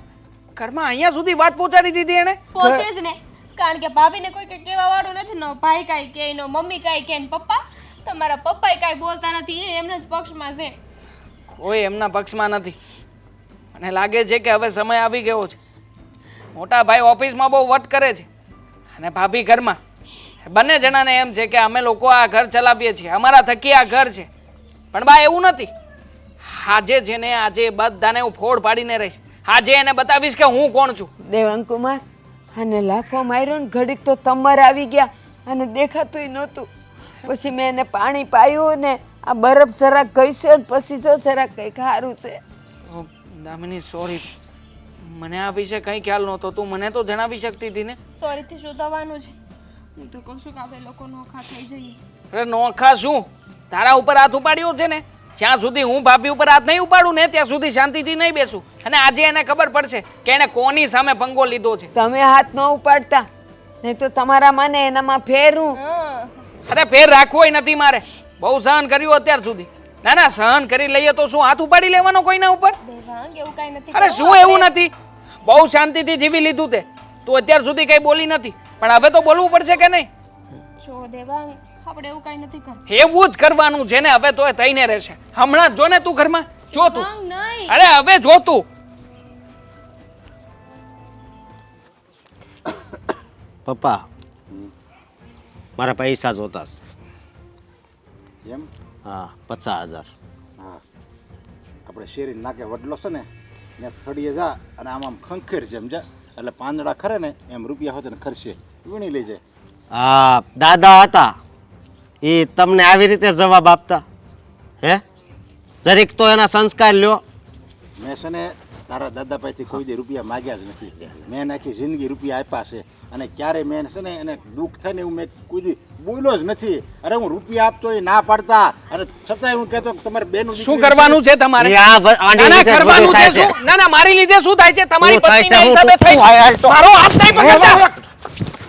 ઘરમાં અહીંયા સુધી વાત પહોંચાડી દીધી એને? પહોંચે જ ને, કારણ કે ભાભીને કોઈ કઈ કહેવા વાળું નથી. નો ભાઈ કાંઈ કહે, નો મમ્મી કાંઈ કહે, ને પપ્પા તમારા પપ્પાય કાંઈ બોલતા નથી. એ એમના જ પક્ષમાં છે. કોઈ એમના પક્ષમાં નથી. મને લાગે છે કે હવે સમય આવી ગયો છે. મોટા ભાઈ ઓફિસમાં બહુ વટ કરે છે અને ભાભી ઘરમાં. બંને જણાને એમ છે કે અમે લોકો આ ઘર ચલાવીએ છીએ, અમારા થકી આ ઘર છે. પણ બા એવું નથી. આજે છે ને આજે બધાને હું ફોડ પાડીને રહીશ. આજે એને બતાવીશ કે હું કોણ છું. દેવાંગકુમાર અને લાફો માર્યો ને ઘડીક તો તમર આવી ગયા અને દેખાતુંય નહોતું. પછી મેં એને પાણી પાયું ને આ બરફ જરાક ઘસ્યો ને પછી જો જરાક કંઈક સારું છે. ઓ, દામિની સોરી, મને આ વિશે કંઈ ખ્યાલ નહોતો. તું મને તો જણાવી શકતી હતી ને. સોરીથી શું થવાનું છે? હું તો કહું છું કે આપણે લોકો નોખા થઈ જઈએ. અરે નોખા શું? તારા ઉપર હાથ ઉપાડ્યો છે ને, જ્યાં સુધી હું ભાભી ઉપર હાથ નહીં ઉપાડું ને ત્યાં સુધી શાંતિથી નહીં બેસું. અને આજે એને ખબર પડશે કે એને કોની સામે પંગો લીધો છે. તમે હાથ ન ઉપાડતા નહીં તો તમારા મને એનામાં ફેરું. હા અરે ફેર રાખવોય નથી મારે. બહુ સહન કર્યું અત્યાર સુધી. ના ના સહન કરી લઈએ તો શું હાથ ઉપાડી લેવાનો કોઈના ઉપર? દેવાંગ એવું કાંઈ નથી. અરે શું એવું નથી? બહુ શાંતિથી જીવી લીધું તે. તું અત્યાર સુધી કઈ બોલી નથી પણ હવે તો બોલવું પડશે કે નહીં? જો દેવાંગ આપણે એવું કાંઈ નથી કરતા. એવું જ કરવાનું છે ને હવે તો એ થઈને રહેશે. હમણાં જ જો ને તું ઘરમાં જો તું. દેવાંગ નહીં. અરે હવે જો તું. પપ્પા મારા પૈસા જોતા છે. એમ? હા 50,000. હા આપણે શેરી નાકે વડલો છે ને ત્યાં થડીએ જા અને આમ ખંખેર છે સમજ્યા, એટલે પાંદડા ખરે ને એમ રૂપિયા હોત ને ખર્ચે વીણી લઈ જાય. હા દાદા હતા એ તમને આવી રીતે જવાબ આપતા? હે જરીક તો એના સંસ્કાર લ્યો. મેં છે ને તારા દાદા પાસેથી કોઈ દે રૂપિયા માગ્યા જ નથી. મેં આખી જિંદગી રૂપિયા આપ્યા છે અને ક્યારેય મેં છે ને એને દુઃખ થાય ને એવું મેં કોઈ દી બોલ્યો જ નથી. અરે હું રૂપિયા આપતો એ ના પાડતા અને છતાંય હું કહેતો કે તમારે બેનું શું કરવાનું છે તમારે? એ આ આની ના ના લીધે જ કરવાનું બધું છે થાય છે. શું? ના ના મારી લીધે શું થાય છે? તમારી શું થાય છે? પત્નીના હું હિસાબે તું હાલ તો. મારો હાથ નહીં પકડતા.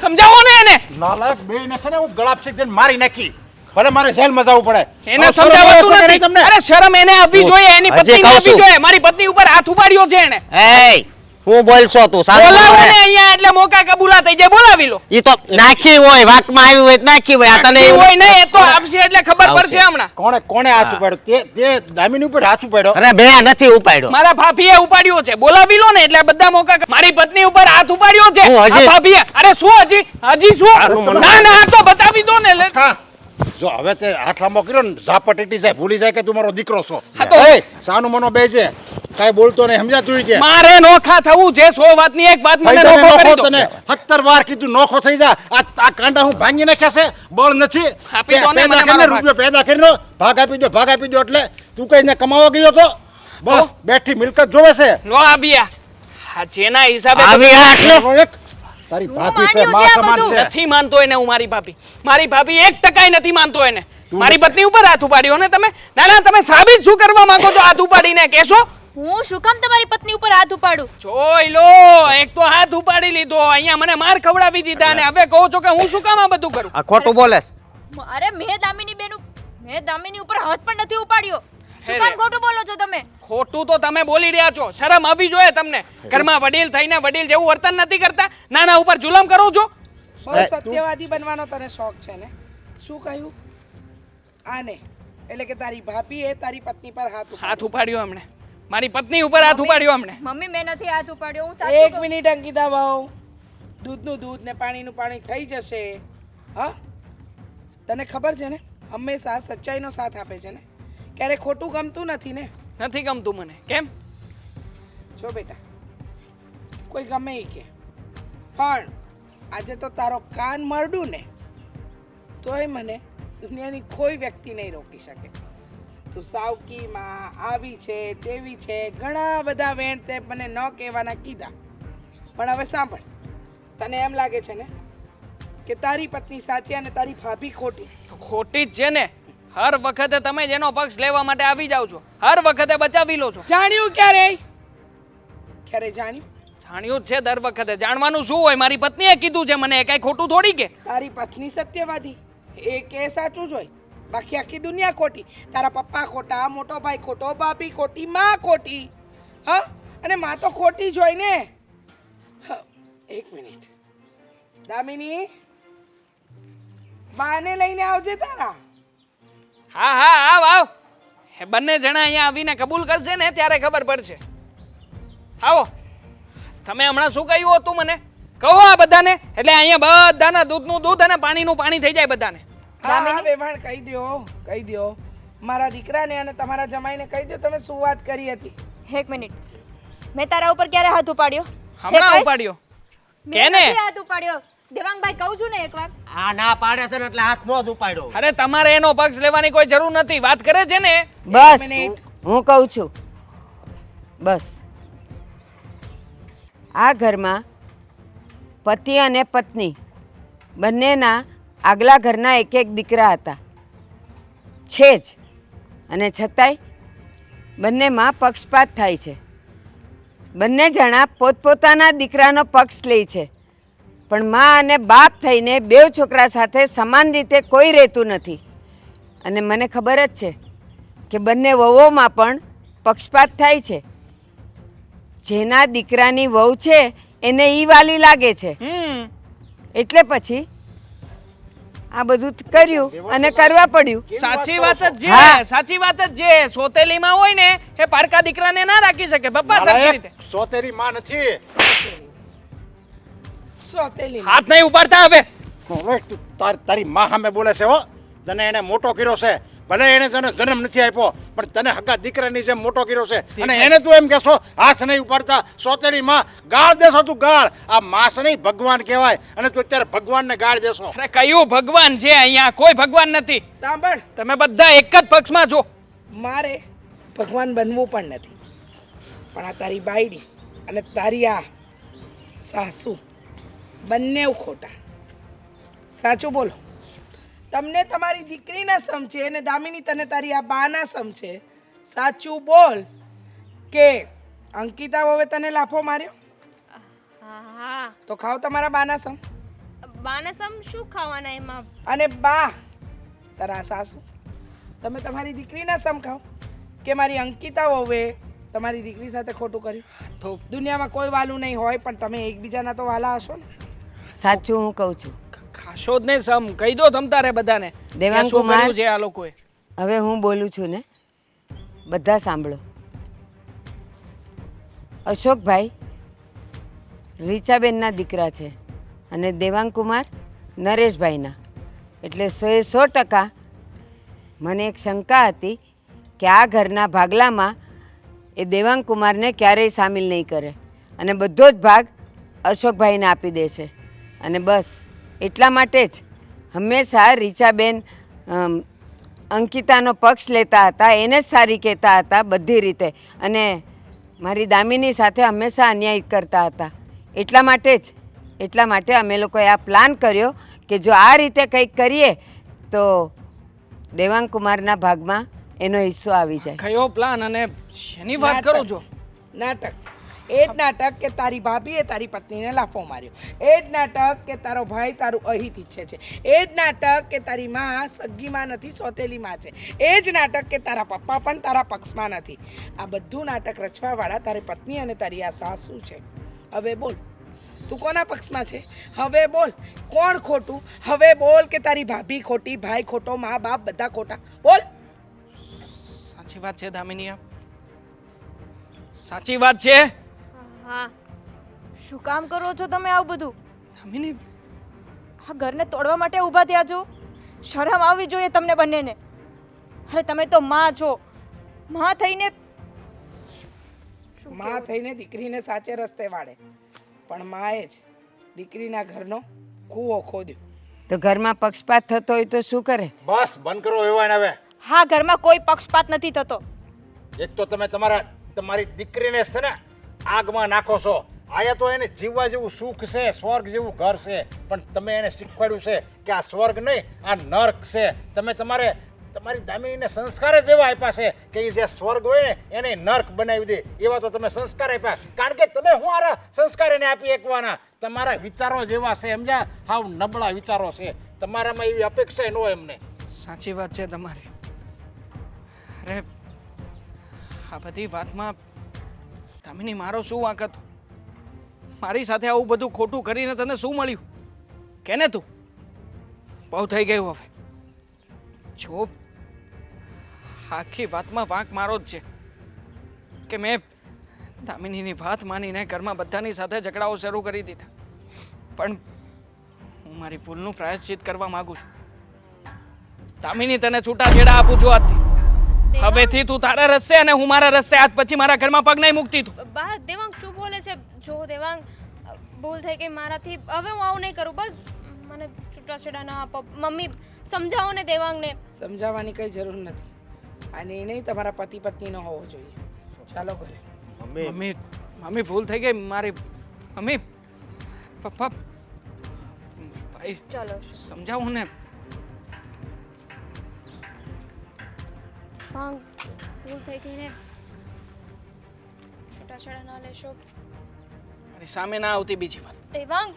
સમજાવો ને એને. નાલાયક બેયને છે ને હું ગળાપ શેક દઈને મારી નાખી. ભલે મારે જેલમાં જવું પડે. એને હવે શરમ સમજાવતું આવે છે કે નથી. નહીં તમને? અરે શરમ એને આવવી જોઈએ, એની હજી પત્નીને કહું આવવી છું. જોઈએ. મારી પત્ની ઉપર હાથ ઉપાડ્યો છે એને. એય હું બોલશો તું સારું બોલાવો ને બોલે. અહીંયા એટલે મોકા કબૂલા થઈ જાય. બોલાવી લો. ઈ તો નાખી હોય વાતમાં આવી હોય તો નાખી હોય. આ તને નાખી એવું હોય ને એ તો આવશે એટલે ખબર આવશે. પડશે હમણાં. કોણે હાથ ઉપાડ્યો? તે દામિની ઉપર હાથ ઉપાડ્યો. અરે બે નથી ઉપાડ્યો. મારા ભાભીએ ઉપાડ્યો છે. બોલાવી લો ને એટલે બધા મોકા મારી પત્ની ઉપર હાથ ઉપાડ્યો છે. હું હજી- આ ભાભીએ. અરે શું હજી શું? તારું મને- ના ના આ તો બતાવી દો ને. હા. જો હવે તે હાથ લાંબો કર્યો ને ઝાપટ એટી જાય, ભૂલી જાય કે તું મારો દીકરો છો. હા તો- એય, સાનું મનો બે છે, કાંઈ બોલતો નહીં, સમજાતું છે? મારે નોખા થવું છે. 100 વાતની એક વાત મને થઈ જા ને નોખો કરી નોખો દો. તને 17 વાર કીધું નોખો થઈ જા. આ કાંડા હું ભાંગી નાખ્યા છે, બળ નથી. આપી દો ને મને પેદા કરીને મારો રૂપિયો પેદા કરીને ભાગ આપી દો એટલે તું કઈ કમાવા ગયો તો બસ બેઠી મિલકત જોવે છે. નો આવ્યા. હા, જેના હિસાબે આવી આ એટલે તારી ભાભી છે, માં સમાન છે. નથી માનતો એને હું મારી ભાભી. મારી ભાભી 1% નથી માનતો એને. મારી પત્ની ઉપર હાથ ઉપાડ્યો ને તમે. ના ના તમે સાબિત શું કરવા માંગો છો હાથ ઉપાડીને? કહેશો હું શું કામ તમારી પત્ની ઉપર હાથ ઉપાડું? જોઈ લો, એક તો હાથ ઉપાડી લીધો, અહીંયા મને માર ખવડાવી દીધા અને હવે કહો છો કે હું શું કામ આ બધું કરું? આ ખોટું બોલેસ. અરે મેં દામિની ઉપર હાથ પણ નથી ઉપાડ્યો. શું કામ ખોટું બોલો છો તમે? ખોટું તો તમે બોલી રહ્યા છો. શરમ આવી જોઈએ તમને. ઘરમાં વડીલ થઈને વડીલ જેવું વર્તન નથી કરતા, નાના ઉપર જુલમ કરો છો. બહુ સત્યવાદી બનવાનો તને શોખ છે ને? શું કહ્યું આને? એટલે કે તારી ભાભી એ તારી પત્ની પર હાથ ઉપાડ્યો હમણે, મારી પત્ની ઉપર હાથ ઉપાડ્યો હમણે. મમ્મી મેં નથી હાથ ઉપાડ્યો, હું એક સાચું કહું. મિનિટ અંકિતા વહુ, દૂધનું દૂધ ને પાણીનું પાણી થઈ જશે. હા, તને ખબર છે ને હંમેશા સચ્ચાઈનો સાથ આપે છે ને, ક્યારે ખોટું ગમતું નથી ને? નથી ગમતું મને. કેમ? જો બેટા, કોઈ ગમે ઈ કે, પણ આજે તો તારો કાન મરડું ને તોય મને દુનિયાની કોઈ વ્યક્તિ નહીં રોકી શકે. તું સાવકીમાં આવી છે તેવી છે, ઘણા બધા વેણ તે મને ન કહેવાના કીધા, પણ હવે સાંભળ, તને એમ લાગે છે ને કે તારી પત્ની સાચી અને તારી ભાભી ખોટી? તો ખોટી જ છે ને. હર વખતે તમે જેનો પક્ષ લેવા માટે આવી જાવ છો, હર વખતે બચાવી લો છો. જાણ્યું ક્યારે? ક્યારે જાણ્યું? જાણ્યું જ છે દર વખતે. જાણવાનું શું હોય? મારી પત્નીએ કીધું છે મને, કઈ ખોટું થોડી કે? તારી પત્ની સત્યવાદી, એ કે સાચું જ હોય, બાકી આખી દુનિયા ખોટી. તારા પપ્પા ખોટા, મોટો ભાઈ ખોટો, ભાભી ખોટી, માં ખોટી. હા, અને માં તો ખોટી જ હોય ને. હા, એક મિનિટ દામિની, બાને લઈને આવજે તારા. હા હા આવ આવ. એ બંને જણા અહીંયા આવીને કબૂલ કરશે ને ત્યારે ખબર પડશે. આવો. તમે હમણાં શું કહ્યું હતું મને? કહો આ બધાને, એટલે અહીંયા બધાના દૂધનું દૂધ અને પાણીનું પાણી થઈ જાય બધાને. હા હા વેવાણ કહી દ્યો, કહી દ્યો. મારા દીકરાને અને તમારા જમાઈને કહી દો તમે શું વાત કરી હતી. એક મિનિટ, મેં તારા ઉપર ક્યારે હાથ ઉપાડ્યો? હમણાં ઉપાડ્યો કે મેં ને? નથી હાથ ઉપાડ્યો. દેવાંગભાઈ કહું છું ને એકવાર. આ ના પાડે છે ને એટલે હાથ નો જ ઉપાડ્યો. અરે તમારે એનો પક્ષ લેવાની કોઈ જરૂર નથી. વાત કરે છે ને. બસ મિનિટ. હું કહું છું, બસ આ ઘરમાં પતિ અને પત્ની બંનેના આગલા ઘરના એક એક દીકરા હતા છે જ, અને છતાંય બંનેમાં પક્ષપાત થાય છે. બંને જણા પોતપોતાના દીકરાનો પક્ષ લે છે, પણ મા અને બાપ થઈને બેવ છોકરા સાથે સમાન રીતે કોઈ રહેતું નથી. અને મને ખબર જ છે કે બંને વહુઓમાં પણ પક્ષપાત થાય છે. જેના દીકરાની વહુ છે એને ઈ વાલી લાગે છે, એટલે પછી આ બધું કર્યું અને કરવા પડ્યું. સાચી વાત જ હા. છે, સાચી વાત જ છે. સોતેલીમાં હોય ને એ પારકા દીકરાને ના રાખી શકે. પપ્પા સરખી રીતે સોતેરી માં નથી. સોતેલી હાથ નહીં ઉપાડતા હવે. હવે તું તારી માં સામે બોલે છે હો. તને એને મોટો કર્યો છે, ભલે એને તને જન્મ નથી આપ્યો, પણ તને હગા દીકરાની જેમ મોટો કર્યો છે, અને એને તું એમ કહેશો હાથ નહીં ઉપાડતા? સોતેરી માં ગાળ દેશો તું, ગાળ. આ માસ નહીં ભગવાન કહેવાય, અને તું અત્યારે ભગવાનને ગાળ દેશો. અરે કયું ભગવાન છે? અહીંયા કોઈ ભગવાન નથી. સાંભળ, તમે બધા એક જ પક્ષમાં છો. મારે ભગવાન બનવું પણ નથી, પણ આ તારી બાયડી અને તારી આ સાસુ બંને ખોટા. સાચું બોલો. તમને તમારી દીકરીના સમજે અને દામિની તને તારી આ બાના સમજે. સાચું બોલ કે અંકિતા હવે તને લાફો માર્યો હા હા, તો ખાઓ તમારા બાના સમ. બાનસમ શું ખાવાના એમાં? અને બા તારા સાસુ, તમે તમારી દીકરીના સમ ખાઓ કે મારી અંકિતા વહુએ તમારી દીકરી સાથે ખોટું કર્યું? તો દુનિયામાં કોઈ વાલું નહીં હોય, પણ તમે એકબીજાના તો વાલા હશો ને. સાચું હું કહું છું. ખાશો જ ને સમ. કહી દો તમતારે બધાને દેવાંગ કે શું કુમાર. કર્યું છે આ લોકોએ. હવે હું બોલું છું ને, બધા સાંભળો. અશોકભાઈ રીચાબેનના દીકરા છે અને દેવાંગ કુમાર નરેશભાઈના, એટલે 100% મને એક શંકા હતી કે આ ઘરના ભાગલામાં એ દેવાંગ કુમારને ક્યારેય સામેલ નહીં કરે અને બધો જ ભાગ અશોકભાઈને આપી દેશે. અને બસ એટલા માટે જ હંમેશા રીચાબેન અંકિતાનો પક્ષ લેતા હતા, એને જ સારી કહેતા હતા બધી રીતે, અને મારી દામિની સાથે હંમેશા અન્યાય કરતા હતા. એટલા માટે અમે લોકોએ આ પ્લાન કર્યો કે જો આ રીતે કંઈક કરીએ તો દેવાંગ કુમારના ભાગમાં એનો હિસ્સો આવી જાય. કયો પ્લાન અને શેની વાત કરો છો? નાટક. એ જ નાટક કે તારી ભાભીએ તારી પત્નીને લાફો માર્યો. એ જ નાટક કે તારો ભાઈ તારું અહિત ઈચ્છે છે. એ જ નાટક કે તારી માં સગી માં નથી, સોતેલી માં છે. એ જ નાટક કે તારા પપ્પા પણ તારા પક્ષમાં નથી. આ બધું નાટક રચવાવાળા તારી પત્ની અને તારી આ સાસુ છે. હવે બોલ, તું કોના પક્ષમાં છે? હવે બોલ, કોણ ખોટું? હવે બોલ કે તારી ભાભી ખોટી, ભાઈ ખોટો, મા બાપ બધા ખોટા? બોલ. સાચી વાત છે દામિની, સાચી વાત છે. હા, શું કામ કરો છો તમે આવું બધું? દામિની, આ ઘરને તોડવા માટે ઊભા થયા છો? શરમ આવવી જોઈએ તમને બંનેને. અરે તમે તો માં છો, માં થઈને માં થઈને દીકરીને સાચે રસ્તે વાળે, પણ માએ જ દીકરીના ઘરનો કૂવો ખોદ્યો. તો ઘરમાં પક્ષપાત થતો હોય તો શું કરે? બસ બંધ કરો વેવાણ હવે. હા, ઘરમાં કોઈ પક્ષપાત નથી થતો. એક તો તમે તમારી દીકરીને છે ને આગમાં નાખો છો. આયા તો એને જીવવા જેવું સુખ છે, સ્વર્ગ જેવું ઘર છે, પણ તમે એને શીખવાડ્યું છે કે આ સ્વર્ગ નહીં, આ નર્ક છે. તમે તમારી દામિનીને સંસ્કાર જ એવા આપ્યા છે કે એ જે સ્વર્ગ હોય ને એને નર્ક બનાવી દે, એવા તો તમે સંસ્કાર આપ્યા. કારણ કે તમે હું આરા સંસ્કાર એને આપી એકવાના. તમારા વિચારો જેવા છે, સમજ્યા? હાવ નબળા વિચારો છે તમારામાં, એવી અપેક્ષા ન હોય એમને. સાચી વાત છે તમારી. અરે આ બધી વાતમાં દામિની મારો શું વાંક હતો? મારી સાથે આવું બધું ખોટું કરીને તને શું મળ્યું? કેને તું? બહુ થઈ ગયું હવે. જો આખી વાતમાં વાંક મારો જ છે કે મેં દામિનીની વાત માનીને ઘરમાં બધાની સાથે ઝઘડાઓ શરૂ કરી દીધા. પણ હું મારી ભૂલનું પ્રાયશ્ચિત કરવા માંગુ છું. દામિની, તને છૂટાછેડા આપું છું આજથી. હવેથી તું તારા રસ્તે અને હું મારા રસ્તે. આજ પછી મારા ઘરમાં પગ નહીં મૂકતી તું. બા, દેવાંગ શું બોલે છે? જો દેવાંગ, ભૂલ થઈ ગઈ મારાથી. હવે હું આવું નહીં કરું. બસ મને છૂટાછેડા ના આપો. મમ્મી સમજાવો ને દેવાંગને. સમજાવવાની કઈ જરૂર નથી. અને એ નહીં તમારા પતિ પત્નીનો હોવો જોઈએ. ચાલો ઘરે. મમ્મી, મમ્મી ભૂલ થઈ ગઈ મારી. મમ્મી, પપ્પા, ભાઈ ચલો. સમજાવો ને. ભાંગ, ભૂલ થઈ ગઈ ને. છૂટાછેડા ના લેશો. મારી સામે ના આવતી બીજી વાર. દેવાંગ,